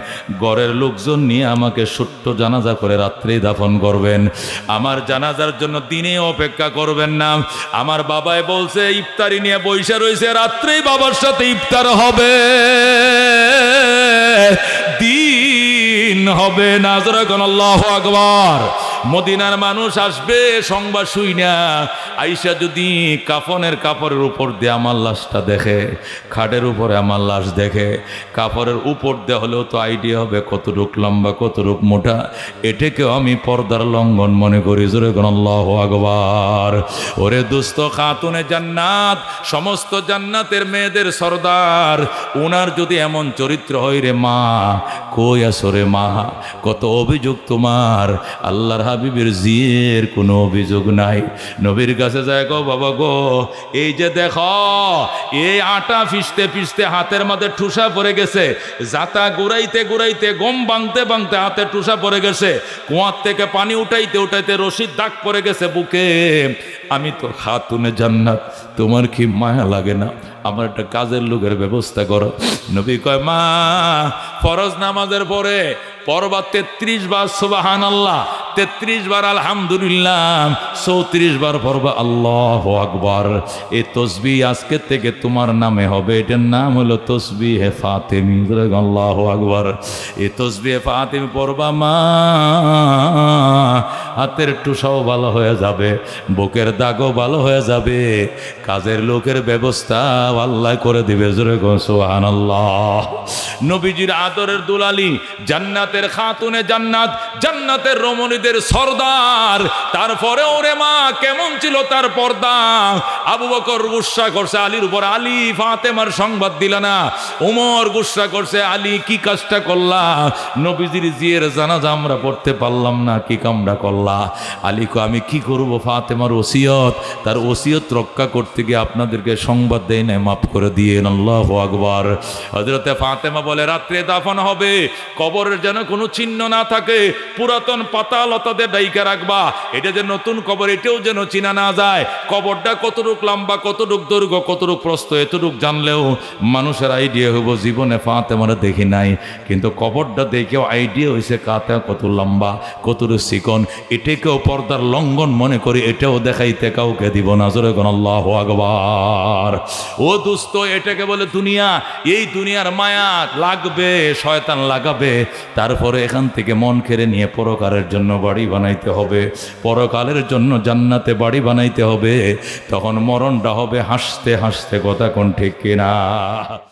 ঘরের লোকজন নিয়ে আমাকে ছোট্ট জানাজা করে রাত্রেই দাফন করবেন। আমার জানাজার জন্য দিনে অপেক্ষা করবেন না। আমার বাবাই বলছে ইফতারি নিয়ে বইসা রয়েছে, রাত্রেই বাবার সাথে ইফতার হবে, দিন হবে না। যখন আল্লাহু আকবার। মদিনার মানুষ আসবে সংবাদ শুই না, আইসা যদি কাফনের কাপড়ের উপর দিয়ে আমার লাশটা দেখে, খাটের উপরে আমার লাশ দেখে, কাপড়ের উপর দিয়ে হলেও তো আইডিয়া হবে কতটুক লম্বা কতটুক মোটা। এটাকেও আমি পর্দার লঙ্ঘন মনে করি। জোরে কোন আল্লাহু আকবার। ওরে দুস্থ খাতুনে জান্নাত, সমস্ত জান্নাতের মেয়েদের সর্দার, ওনার যদি এমন চরিত্র হয় রে মা, কই আসো রে মা, কত অভিযোগ তোমার। আল্লাহর হাবিবের জিয়ের কোনো অভিযোগ নাই। নবীর কাছে যায়, গো বাবা গো, এই যে দেখো এই আটা পিষতে পিষতে হাতের মধ্যে ঠুসা পড়ে গেছে, জাতা গুড়াইতে গুড়াইতে গম ভাঙতে ভাঙতে হাতে ঠুসা পড়ে গেছে, কুয়ার থেকে পানি উঠাইতে উঠাইতে রশিদ দাগ পড়ে গেছে বুকে। আমি তো খাতুনে জান্নাত, তোমার কি মায়া লাগে না? আমার একটা কাজের লোকের ব্যবস্থা করো। নবী কয়, মা ফরজ নামাজের পরে পড়বা 33 বার সুবহানাল্লাহ, 33 বার আলহামদুলিল্লাহ, 34 বার পড়বা আল্লাহু আকবার। এই তসবিহ আজকে থেকে তোমার নামে হবে। এটার নাম হলো তসবিহে ফাতেমি। আল্লাহু আকবার। এই তসবিহে ফাতেমি পড়বা মা, হাতের টুসাও ভালো হয়ে যাবে, বুকের দাগও ভালো হয়ে যাবে, কাজের লোকের ব্যবস্থা আল্লাহ করে দিবে। জোরে গো সুবহানাল্লাহ। নবীজির আদরের দুলালি, জান্নাতের খাতুনে জান্নাত, জান্নাতের রমণীদের সর্দার। তারপরে ওরে মা কেমন ছিল তার পর্দা। আবু বকর গুসা করছে আলীর উপর, আলী ফাতেমার সংবাদ দিল না। ওমর গুসা করছে, আলী কি কাজটা করলা? নবীজির জিয়ের জানাজা আমরা পড়তে পারলাম না, কি কামড়া করলা? আলী কো, আমি কি করব, ফাতেমার ওসিয়ত, তার ওসিয়ত রক্ষা করতে গিয়ে আপনাদেরকে সংবাদ দেয় না, মাফ করে দিয়ে। আল্লাহু আকবার। হযরতে ফাতেমা বলে, রাত্রে দাফন হবে, কবরের যেন কোনো চিহ্ন না থাকে, পুরাতন পাতা লতাদের ডাইকা রাখবা, এটা যে নতুন কবর এটাও যেন চিনা না যায়। কবরটা কতটুক লম্বা, কতটুক দৈর্ঘ্য, কতটুক প্রস্থ, এতটুক জানলেও মানুষের আইডিয়া হইব। জীবনে ফাতেমারে দেখি নাই, কিন্তু কবরটা দেখেও আইডিয়া হয়েছে কাতা কত লম্বা, কতটুক চিকন। এটাকেও পর্দার লঙ্ঘন মনে করি, এটাও দেখাইতে কাউকে দিব না। জোরে কোন আল্লাহু আকবার। ও দোস্ত, এটাকে বলে দুনিয়া। এই দুনিয়ার মায়া লাগবে, শয়তান লাগাবে, তারপরে এখান থেকে মন কেড়ে নিয়ে পরকালের জন্য বাড়ি বানাইতে হবে, পরকালের জন্য জান্নাতে বাড়ি বানাইতে হবে। তখন মরণটা হবে হাসতে হাসতে। কথা কোন ঠিক কিনা?